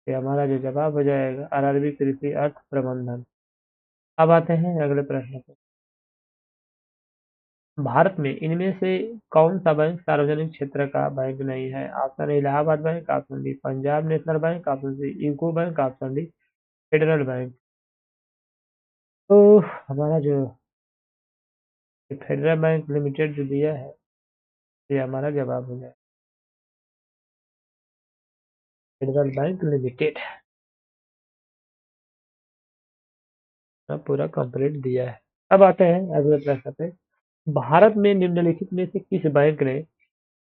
ये हमारा जो जवाब हो जाएगा आरआरबी कृषि अर्थ प्रबंधन। अब आते हैं अगले प्रश्न पे। भारत में इनमें से कौन सा बैंक सार्वजनिक क्षेत्र का बैंक नहीं है? Option A Allahabad Bank, option B Punjab national Bank, option C UCO Bank, option D Federal Bank. तो हमारा जो फेडरल बैंक लिमिटेड जो दिया है ये हमारा जवाब हो जाए फेडरल बैंक लिमिटेड का पूरा कंप्लीट दिया है। अब आते हैं अगले प्रश्न पे। भारत में निम्नलिखित में से किस बैंक ने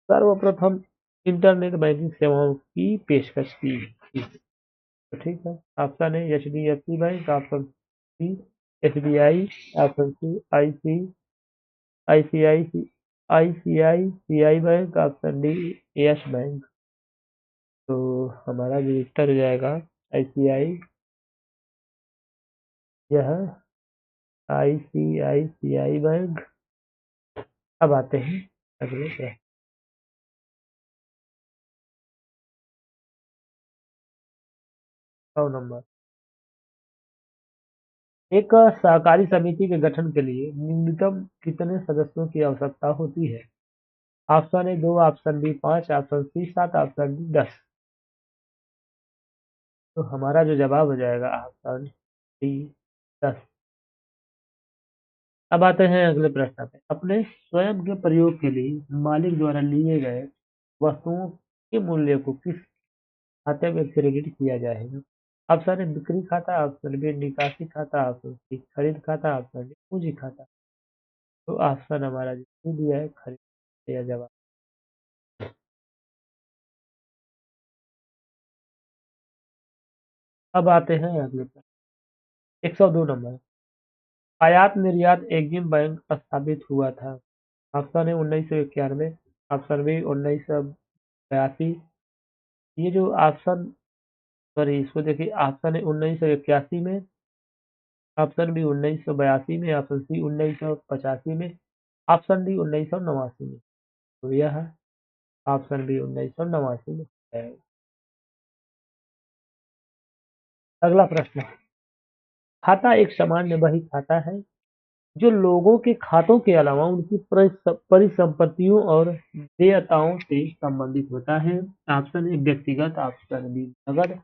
सर्वप्रथम इंटरनेट बैंकिंग सेवाओं की पेशकश की? तो ठीक है, option A H D F C Bank, option C S B I, option C ICICI Bank, option D Yes Bank. तो हमारा जो उत्तर हो जाएगा आईसीआई, यह आईसीआईसीआई बैंक। अब आते हैं अगले प्रश्न। 100 नंबर। एक सहकारी समिति के गठन के लिए न्यूनतम कितने सदस्यों की आवश्यकता होती है? Option A 2, option B 5, option C 7, option D 10। तो हमारा जो जवाब हो जाएगा ऑप्शन डी 10। अब आते हैं अगले प्रश्न पे। अपने स्वयं के प्रयोग के लिए मालिक द्वारा लिए गए वस्तुओं के मूल्य को किस खाते में क्रेडिट किया जाएगा? ऑप्शन ए बिक्री खाता, ऑप्शन बी निकासी खाता, ऑप्शन सी खरीद खाता, ऑप्शन डी पूंजी खाता। तो ऑप्शन हमारा जो सी दिया है खरीद या जवाब। अब आते हैं अगले प्रश्न। 102 नंबर। आयात निर्यात एक्जिम बैंक स्थापित हुआ था? Option A 1991, option B 1982। ये जो ऑप्शन, सॉरी इसको देखिए, ऑप्शन है 1981 में, ऑप्शन बी 1982 में, ऑप्शन सी 1985 में, ऑप्शन डी 1989 में। तो यह है ऑप्शन बी 1989 में है। अगला प्रश्न। खाता एक सामान्य बही खाता है जो लोगों के खातों के अलावा उनकी परिसंपत्तियों और देयताओं से संबंधित होता है। ऑप्शन ए व्यक्तिगत, ऑप्शन बी नगद,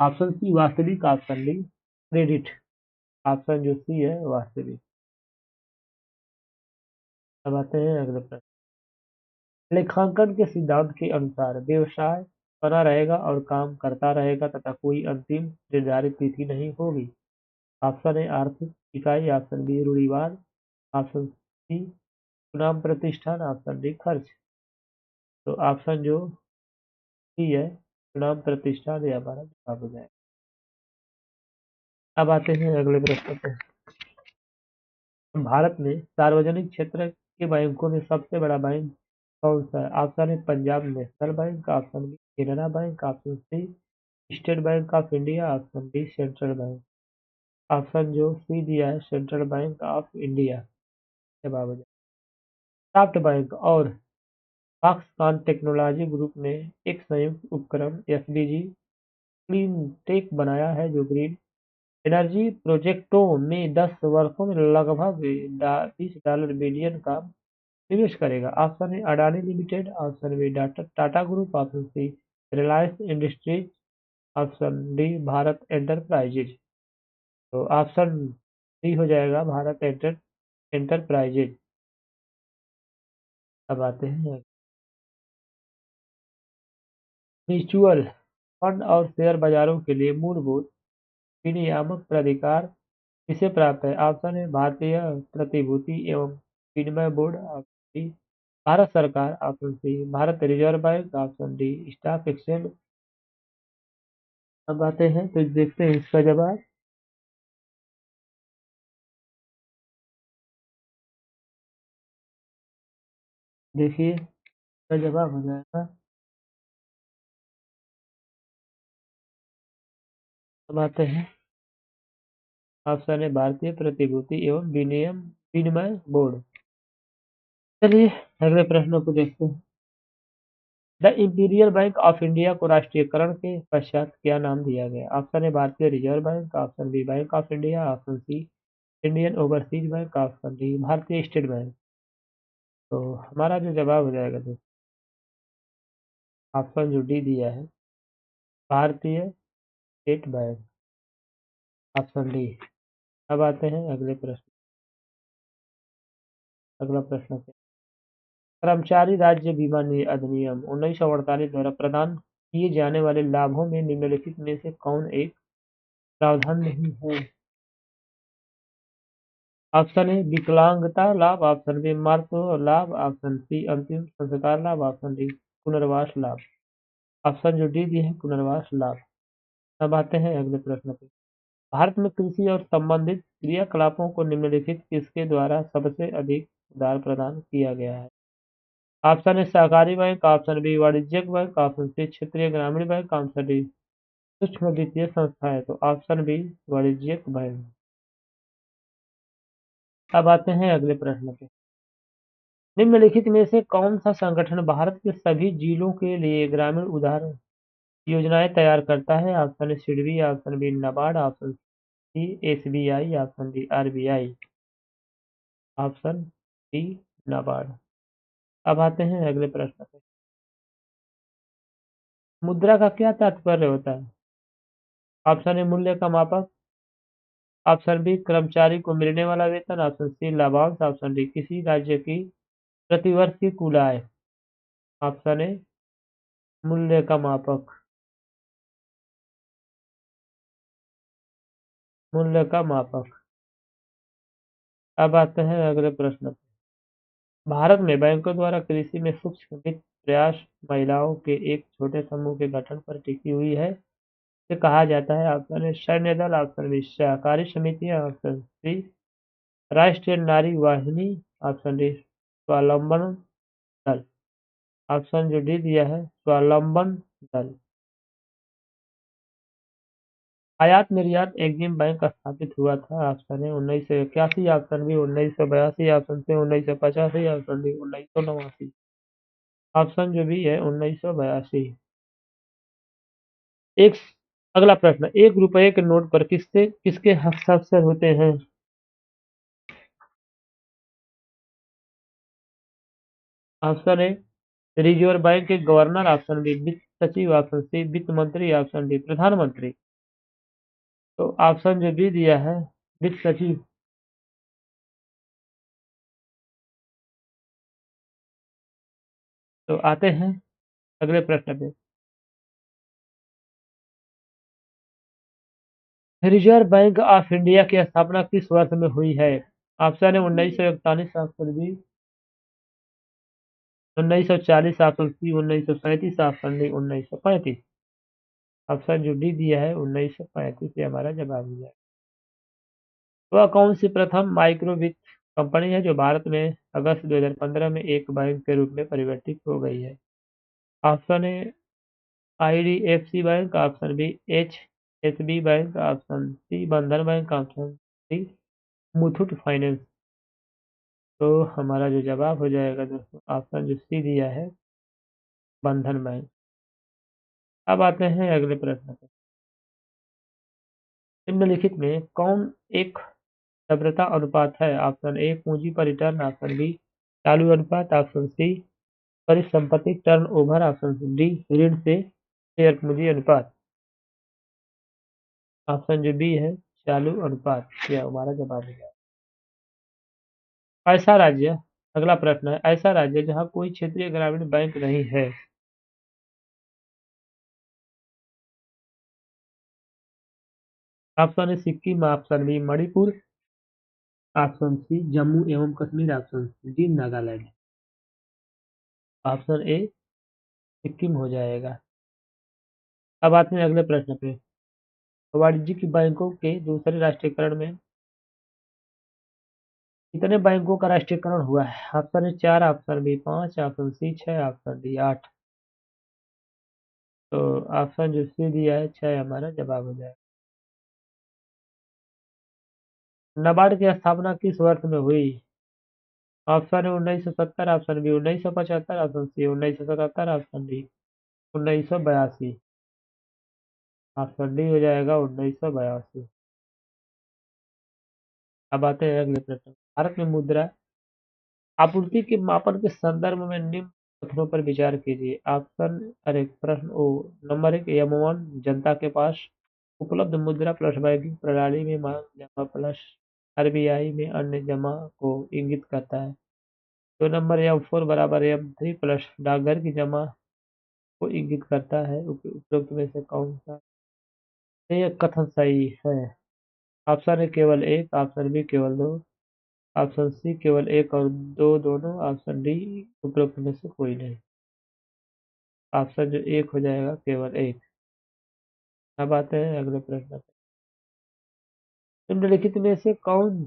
ऑप्शन सी वास्तविक, ऑप्शन डी क्रेडिट। ऑप्शन जो सी है वास्तविक। अब आते हैं अगले प्रश्न। लेखांकन के सिद्धांत के अनुसार व्यवसाय बना रहेगा और काम करता रहेगा तथा कोई अंतिम निर्धारित तिथि नहीं होगी। ऑप्शन ए आर्थिक इकाई, ऑप्शन बी रूढ़िवाद, ऑप्शन सी सुनाम प्रतिष्ठान, ऑप्शन डी खर्च। तो ऑप्शन जो सी है सुनाम प्रतिष्ठान ये हमारा जवाब हो जाएगा। अब आते हैं अगले प्रश्न पे। भारत में सार्वजनिक क्षेत्र के बैंकों में सबसे बड़ा बैंक कौन सा है? ऑप्शन है Punjab national Bank, option B Canara Bank, option C State Bank of India, option D Central Bank. Option जो सी दिया है सेंट्रल बैंक ऑफ इंडिया जवाब हो जाए। सॉफ्ट बैंक और फॉक्सकॉन टेक्नोलॉजी ग्रुप ने एक संयुक्त उपक्रम एसडीजी क्लीन टेक बनाया है जो ग्रीन एनर्जी प्रोजेक्टों में 10 वर्षों में लगभग $20 बिलियन का निवेश करेगा। Option A Adani Limited, option B Tata Group, option C Reliance Industries, option D Bharat Enterprises. तो ऑप्शन डी हो जाएगा भारत एंटरप्राइजेज। अब आते हैं म्यूचुअल फंड और शेयर बाजारों के लिए मूलभूत विनियामक प्राधिकार किसे प्राप्त है? ऑप्शन है भारतीय प्रतिभूति एवं विनिमय बोर्ड, ऑप्शन बी भारत सरकार, option C Bharat Reserve bank, option D stock exchange. अब आते हैं तो देखते हैं इसका जवाब। देखिए इसका जवाब हो जाएगा। अब आते हैं ऑप्शन है भारतीय प्रतिभूति एवं विनिमय बोर्ड। चलिए अगले प्रश्न को देखते हैं। The imperial bank of India को राष्ट्रीयकरण के पश्चात क्या नाम दिया गया? ऑप्शन है Bharatiya reserve bank, option B bank of India, option C Indian Overseas Bank, option D Bharatiya state Bank. तो हमारा जो जवाब हो जाएगा दोस्तों, ऑप्शन जो डी दिया है, भारतीय स्टेट बैंक, ऑप्शन डी। अब आते हैं अगले प्रश्न। अगला प्रश्न है, कर्मचारी राज्य बीमा अधिनियम 1948 द्वारा प्रदान किए जाने वाले लाभों में निम्नलिखित में से कौन एक प्रावधान नहीं है? ऑप्शन ए विकलांगता लाभ, ऑप्शन बी मातृत्व लाभ, ऑप्शन सी अंतिम संस्कार लाभ, ऑप्शन डी पुनर्वास लाभ। ऑप्शन जो डी दी है पुनर्वास लाभ। अब आते हैं अगले प्रश्न पे। भारत में कृषि और संबंधित क्रियाकलापों को निम्नलिखित किसके द्वारा सबसे अधिक उधार प्रदान किया गया है? ऑप्शन ए सहकारी बैंक, ऑप्शन बी वाणिज्यिक बैंक, ऑप्शन सी क्षेत्रीय ग्रामीण बैंक, ऑप्शन डी सूक्ष्म वित्तीय संस्था है। तो ऑप्शन बी वाणिज्यिक बैंक। अब आते हैं अगले प्रश्न पे। निम्नलिखित में से कौन सा संगठन भारत के सभी जिलों के लिए ग्रामीण उधार योजनाएं तैयार करता है? Option A SIDBI, option B NABARD, option C SBI, option D RBI. Option D NABARD. अब आते हैं अगले प्रश्न पे। मुद्रा का क्या तात्पर्य होता है? ऑप्शन ए मूल्य का मापक, ऑप्शन बी कर्मचारी को मिलने वाला वेतन, ऑप्शन सी लाभांश, ऑप्शन डी किसी राज्य की प्रतिवर्ष की कुल आय। ऑप्शन ए मूल्य का मापक, मूल्य का मापक। अब आते हैं अगले प्रश्न पे। भारत में बैंकों द्वारा कृषि में सूक्ष्म वित्त प्रयास महिलाओं के एक छोटे समूह के गठन पर टिकी हुई है, इसे कहा जाता है। ऑप्शन ए सैन्य दल, ऑप्शन बी सहकारी समितियां, ऑप्शन सी राष्ट्रीय नारी वाहिनी, ऑप्शन डी स्वावलंबन दल। ऑप्शन जो डी दिया है स्वावलंबन दल। आयात निर्यात एग्जिम बैंक स्थापित हुआ था? Option A 1981, option B 1982, option C 1985, option D 1989। Option जो भी है 1982। एक अगला प्रश्न, एक रुपए के नोट पर किसके हस्ताक्षर होते हैं? ऑप्शन ए रिजर्व बैंक के गवर्नर, ऑप्शन बी वित्त सचिव, ऑप्शन सी वित्त मंत्री, ऑप्शन डी प्रधानमंत्री। तो ऑप्शन जो बी दिया है वित्त सचिव। तो आते हैं अगले प्रश्न पे। रिजर्व बैंक ऑफ इंडिया की स्थापना किस वर्ष में हुई है? ऑप्शन है 1941, option B 1940, option C 1937, option D 1935। Option जो डी दिया है 1935 से हमारा जवाब दिया है। वह कौन सी प्रथम माइक्रो वित्त कंपनी है जो भारत में अगस्त 2015 में एक बैंक के रूप में परिवर्तित हो गई है? Option A IDFC bank, option B HSB bank, option C Bandhan bank, option D Muthoot finance. तो हमारा जो जवाब हो जाएगा दोस्तों, ऑप्शन जो सी दिया है बंधन बैंक। अब आते हैं अगले प्रश्न पे। निम्नलिखित में कौन एक द्रव्यता अनुपात है? ऑप्शन ए पूंजी पर रिटर्न, ऑप्शन बी चालू अनुपात, ऑप्शन सी परिसंपत्ति टर्न ओवर, ऑप्शन डी ऋण से शेयर पूंजी अनुपात। ऑप्शन जो बी है चालू अनुपात, यह हमारा जवाब हो जाएगा। ऐसा राज्य, अगला प्रश्न है, ऐसा राज्य जहां कोई क्षेत्रीय ग्रामीण बैंक नहीं है? Option A Sikkim, option B Manipur, option C Jammu एवं Kashmir, option D Nagaland. Option A Sikkim हो जाएगा। अब आते हैं अगले प्रश्न पे। वाणिज्यिक बैंकों के दूसरे राष्ट्रीयकरण में कितने बैंकों का राष्ट्रीयकरण हुआ है? Option A 4, option B 5, option C 6, option D 8। तो ऑप्शन जो सी दिया है 6 हमारा जवाब हो जाएगा। नाबार्ड की स्थापना किस वर्ष में हुई? Option A 1970, option B 1975, option C 1977, option D 1982। Option D हो जाएगा 1982। अब आते हैं अगले प्रश्न। भारत में मुद्रा आपूर्ति के मापन के संदर्भ में निम्न कथनों पर विचार कीजिए। ऑप्शन अरे प्रश्न ओ नंबर 1 M1 जनता के पास उपलब्ध मुद्रा प्लस बैंकिंग प्रणाली में मांग जमा प्लस आरबीआई में अन्य जमा को इंगित करता है। तो नंबर M4 बराबर M3 प्लस डाकघर की जमा को इंगित करता है। उपरोक्त में से कौन सा ये कथन सही है? ऑप्शन ए केवल एक, ऑप्शन बी केवल दो, ऑप्शन सी केवल एक और दो दोनों, ऑप्शन डी उपरोक्त में से कोई नहीं। ऑप्शन जो एक हो जाएगा केवल एक। अब आते हैं अगले प्रश्न पे। निम्नलिखित में से कौन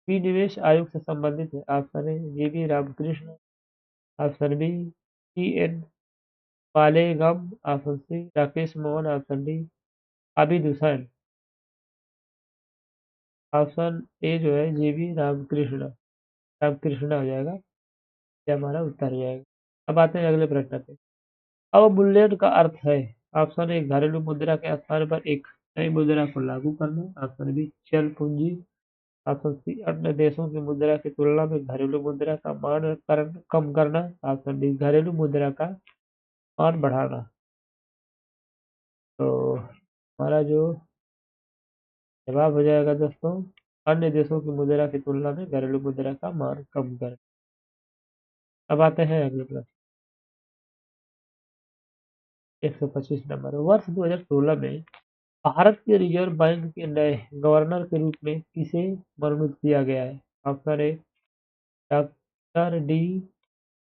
विनिवेश आयोग से संबंधित है? Option A G V Ramakrishna, option B T N पालेगम, option C Rakesh Mohan, option D Abid Hussain. Option A जो है जीवी रामकृष्ण रामकृष्ण हो जाएगा। ये हमारा उत्तर हो जाएगा। अब आते हैं अगले प्रश्न पे। अवमूल्यन का अर्थ है? ऑप्शन ए घरेलू मुद्रा के स्थान पर एक नई मुद्रा को लागू करना, ऑप्शन बी चल पूंजी, ऑप्शन सी अन्य देशों की मुद्रा की तुलना में घरेलू मुद्रा का मान कम करना, ऑप्शन डी घरेलू मुद्रा का मान बढ़ाना। तो हमारा जो जवाब हो जाएगा दोस्तों अन्य देशों की मुद्रा की तुलना में घरेलू मुद्रा का मान कम करना। अब आते हैं अगले प्रश्न। 125 नंबर। वर्ष 2016 में भारत के रिजर्व बैंक के नए गवर्नर के रूप में किसे मनोनीत किया गया है? Option A doctor D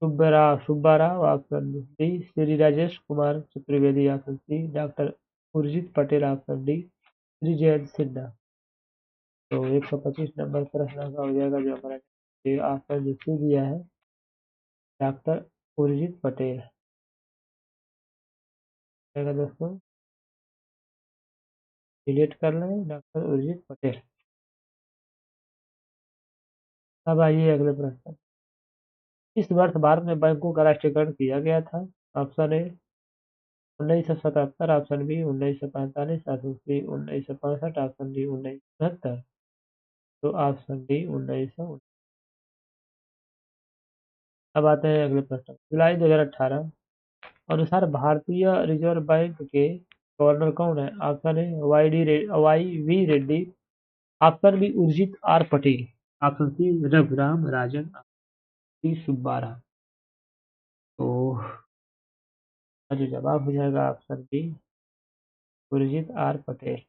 Subbarao, option B Shri Rajesh Kumar Chaturvedi, option C doctor Urjit Patel, option D Shri Jayant Sinha. तो 125 नंबर प्रश्न का हो जाएगा जो हमारा ऑप्शन जो सी दिया है डॉक्टर उर्जित पटेल रहेगा दोस्तों। डिलीट कर लें डॉक्टर उर्जित पटेल। अब आइए अगले प्रश्न। इस वर्ष भारत में बैंकों का राष्ट्रीयकरण किया गया था? Option A 1977, option B 1945, option C 1965, option D 1969। तो ऑप्शन डी 1919। अब आते हैं अगले प्रश्न। जुलाई 2018 अनुसार भारतीय रिजर्व बैंक के गवर्नर कौन है? Option A Y V Reddy, option B Urjit R Patel, option C Raghuram Rajan, D Subbarao. तो जो जवाब हो जाएगा option B Urjit R Patel.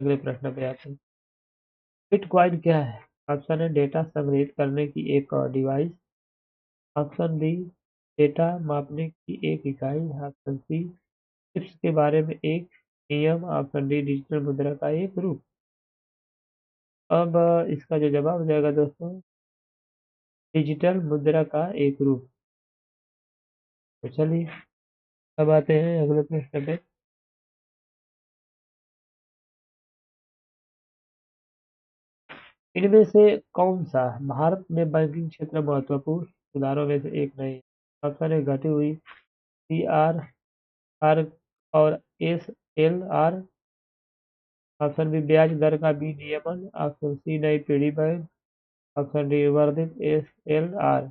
अगले प्रश्न पे आते हैं। बिटकॉइन क्या है? ऑप्शन ए डेटा संग्रहित करने की एक डिवाइस, ऑप्शन बी डेटा मापने की एक इकाई, ऑप्शन सी चिप्स के बारे में एक नियम, ऑप्शन डी डिजिटल मुद्रा का एक रूप। अब इसका जो जवाब हो जाएगा दोस्तों डिजिटल मुद्रा का एक रूप। तो चलिए अब आते हैं अगले प्रश्न पे। इनमें से कौन सा भारत में बैंकिंग क्षेत्र महत्वपूर्ण सुधारों में से एक नहीं है? ऑप्शन ए घटी हुई CRR और SLR, ऑप्शन बी ब्याज दर का विनियमन, ऑप्शन सी नई पीढ़ी बैंक, ऑप्शन डी वर्धित SLR।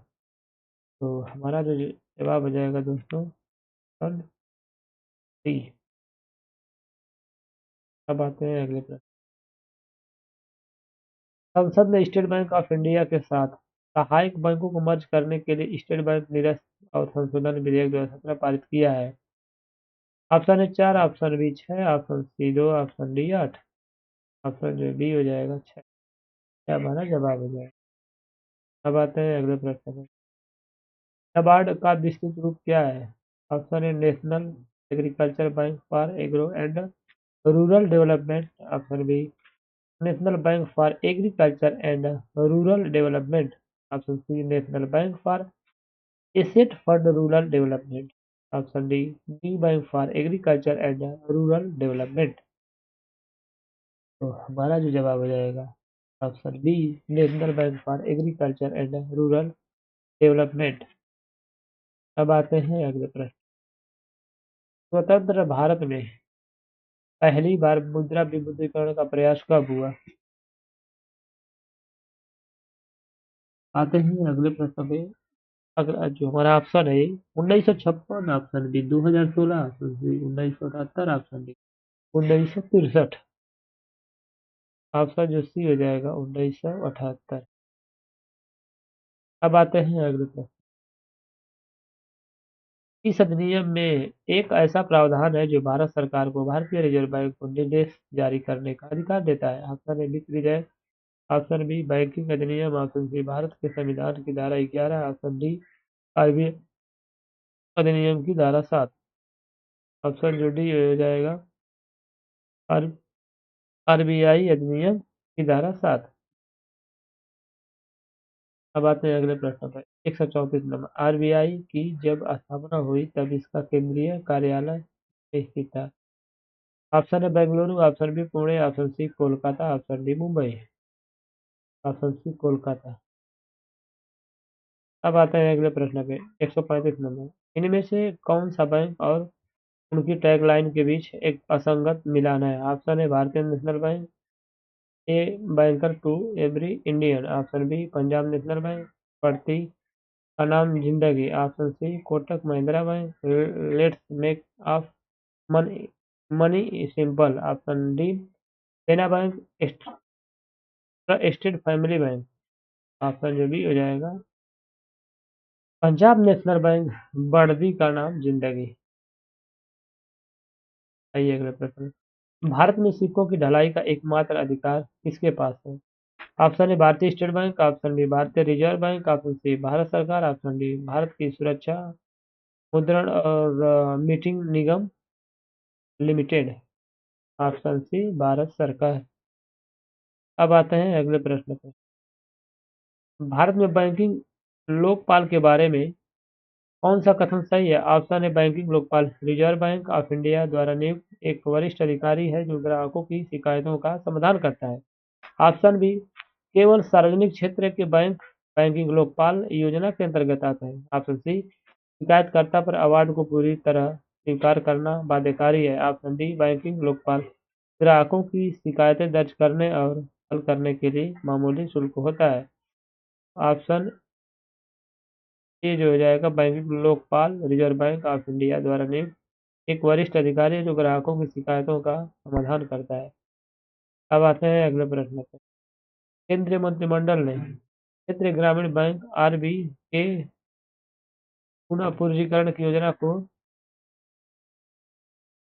तो हमारा जो जवाब हो जाएगा दोस्तों ऑप्शन डी। अब आते हैं अगले प्रश्न। संसद ने स्टेट बैंक ऑफ इंडिया के साथ सहायक बैंकों को मर्ज करने के लिए स्टेट बैंक निरस्त और संशोधन विधेयक 2017 पारित किया है। Option A 4, option B 6, option C 2, option D 8। Option जो बी हो जाएगा 6। क्या हमारा जवाब हो जाएगा। अब आते हैं अगले प्रश्न में। नाबार्ड का विस्तृत रूप क्या है? Option A national agriculture bank for agro and rural development. Option B national bank for agriculture and rural development. Option C national bank for asset fund rural development. Option D new bank for agriculture and rural development. तो हमारा जो जवाब हो जाएगा option B national bank for agriculture and rural development. अब आते हैं अगले प्रश्न। स्वतंत्र भारत में पहली बार मुद्रा विमुद्रीकरण का प्रयास कब हुआ? आते हैं अगले प्रश्न पे। अगला जो हमारा ऑप्शन है 1956, option B 2016, option C 1978, option D 1963। Option जो सी हो जाएगा 1978। अब आते हैं अगले प्रश्न। इस अधिनियम में एक ऐसा प्रावधान है जो भारत सरकार को भारतीय रिजर्व बैंक को निर्देश जारी करने का अधिकार देता है। ऑप्शन ए वित्त विधेयक, ऑप्शन बी बैंकिंग अधिनियम, ऑप्शन सी भारत के संविधान की धारा 11, ऑप्शन डी आरबीआई अधिनियम की धारा 7। ऑप्शन जो डी हो जाएगा आर आरबीआई अधिनियम की धारा 7। अब आते हैं अगले प्रश्न पर। 134 नंबर। आरबीआई की जब स्थापना हुई तब इसका केंद्रीय कार्यालय स्थित था। ऑप्शन है Bengaluru, option B Pune, option C Kolkata, option D Mumbai. Option C Kolkata. अब आते हैं अगले प्रश्न पे। 135 नंबर। इनमें से कौन सा बैंक और उनकी टैगलाइन के बीच एक असंगत मिलान है? ऑप्शन है Bharatiya national bank, A banker to every Indian, option B Punjab national bank, पढ़ती का नाम जिंदगी, option C Kotak Mahindra bank, let's make of money money simple, option D Dena bank, state family bank. Option जो बी हो जाएगा पंजाब नेशनल बैंक, वर्दी का नाम जिंदगी। आइए अगले प्रश्न। भारत में सिक्कों की ढलाई का एकमात्र अधिकार किसके पास है? ऑप्शन ए भारतीय स्टेट बैंक, ऑप्शन बी भारतीय reserve bank, option C Bharat सरकार, ऑप्शन डी भारत की सुरक्षा मुद्रण और मीटिंग निगम लिमिटेड। ऑप्शन सी भारत सरकार। अब आते हैं अगले प्रश्न पर। भारत में बैंकिंग लोकपाल के बारे में कौन सा कथन सही है? Option A banking Lokpal reserve bank of India द्वारा नियुक्त एक वरिष्ठ अधिकारी है जो ग्राहकों की शिकायतों का समाधान करता है। ऑप्शन बी केवल सार्वजनिक क्षेत्र के बैंक बैंकिंग लोकपाल योजना के अंतर्गत आते हैं। ऑप्शन सी शिकायतकर्ता पर अवार्ड को पूरी तरह स्वीकार करना बाध्यकारी है। ऑप्शन डी बैंकिंग लोकपाल ग्राहकों की शिकायतें दर्ज करने और हल करने के लिए मामूली शुल्क होता है। ऑप्शन ए जो हो जाएगा banking Lokpal reserve bank of India द्वारा नियुक्त एक वरिष्ठ अधिकारी है जो ग्राहकों की शिकायतों का समाधान करता है। अब आते हैं अगले प्रश्न पर। केंद्रीय मंत्रिमंडल ने क्षेत्रीय ग्रामीण बैंक आरबी के पुनः पूंजीकरण की योजना को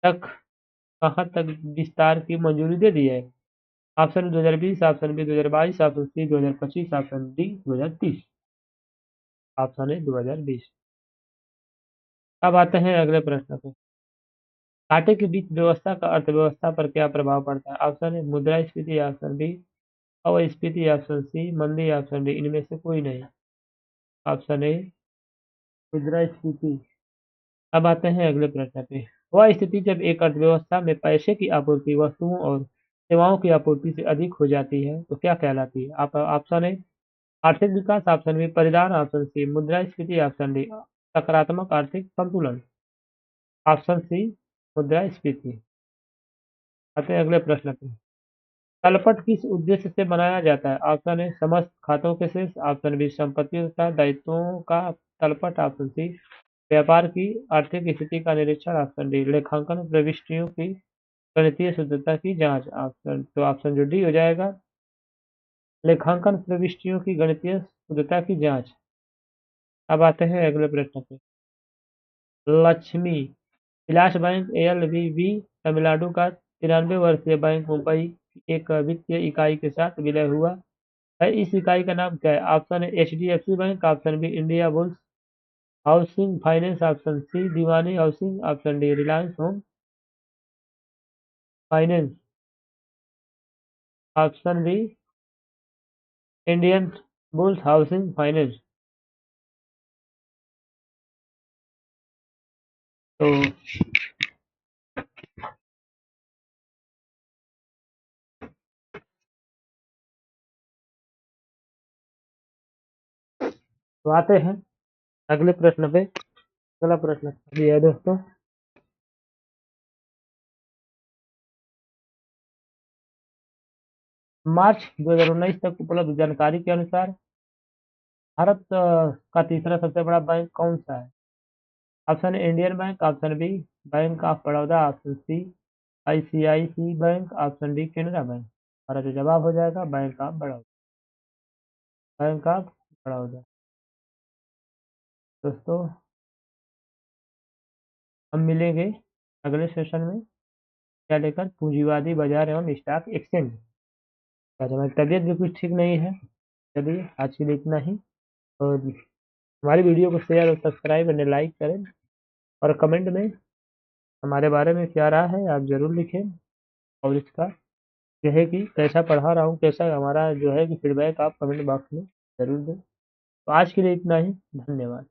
तक कहाँ तक विस्तार की मंजूरी दे दी है? Option 2020, option B 2022, option C 2025, option D 2030। Option है 2020। अब आते हैं अगले प्रश्न पे। घाटे के बीच व्यवस्था का अर्थव्यवस्था पर क्या प्रभाव पड़ता है? ऑप्शन है मुद्रास्फीति, ऑप्शन बी अपस्फीति, ऑप्शन सी मंदी, ऑप्शन डी इनमें से कोई नहीं। ऑप्शन ए मुद्रास्फीति। अब आते हैं अगले प्रश्न पे। वह स्थिति जब एक अर्थव्यवस्था में पैसे की आपूर्ति वस्तुओं और सेवाओं की आपूर्ति से अधिक हो जाती है तो क्या कहलाती है? आप ऑप्शन ए आर्थिक विकास, ऑप्शन बी परिधान, ऑप्शन सी मुद्रास्फीति, ऑप्शन डी सकारात्मक आर्थिक संतुलन। ऑप्शन सी मुद्रास्फीति। आते हैं अगले प्रश्न पे। तलपट किस उद्देश्य से बनाया जाता है? ऑप्शन ए समस्त खातों के शेष, ऑप्शन बी संपत्तियों तथा दायित्वों का तलपट, ऑप्शन सी व्यापार की आर्थिक स्थिति का निरीक्षण, ऑप्शन डी लेखांकन प्रविष्टियों की गणितीय शुद्धता की जांच। ऑप्शन जो डी हो जाएगा लेखांकन प्रविष्टियों की गणितीय शुद्धता की जांच। अब आते हैं अगले प्रश्न पे। लक्ष्मी विलास बैंक एलवीबी तमिलनाडु का 93 वर्षीय बैंक मुंबई की एक वित्तीय इकाई के साथ विलय हुआ है। इस इकाई का नाम क्या है? Option A HDFC bank, option B Indiabulls, housing finance option C, दीवानी housing option D, Reliance home finance option B, Indian bulls housing finance. तो आते हैं अगले प्रश्न पे। अगला प्रश्न ये है दोस्तों, मार्च 2019 तक उपलब्ध जानकारी के अनुसार भारत का तीसरा सबसे बड़ा बैंक कौन सा है? Option A Indian bank, option B bank of Baroda, option C ICIC bank, option D Canara bank. हमारा जो जवाब हो जाएगा bank of Baroda. Bank of Baroda. दोस्तों हम मिलेंगे अगले सेशन में, क्या लेकर, पूंजीवादी बाजार एवं स्टॉक एक्सचेंज। आज हमारी तबीयत भी कुछ ठीक नहीं है। चलिए आज के लिए इतना ही। और हमारी वीडियो को शेयर और सब्सक्राइब और लाइक करें, और कमेंट में हमारे बारे में क्या राय है आप ज़रूर लिखें, और इसका जो है कि कैसा पढ़ा रहा हूँ, कैसा हमारा जो है कि फीडबैक आप कमेंट बॉक्स में ज़रूर दें। तो आज के लिए इतना ही, धन्यवाद।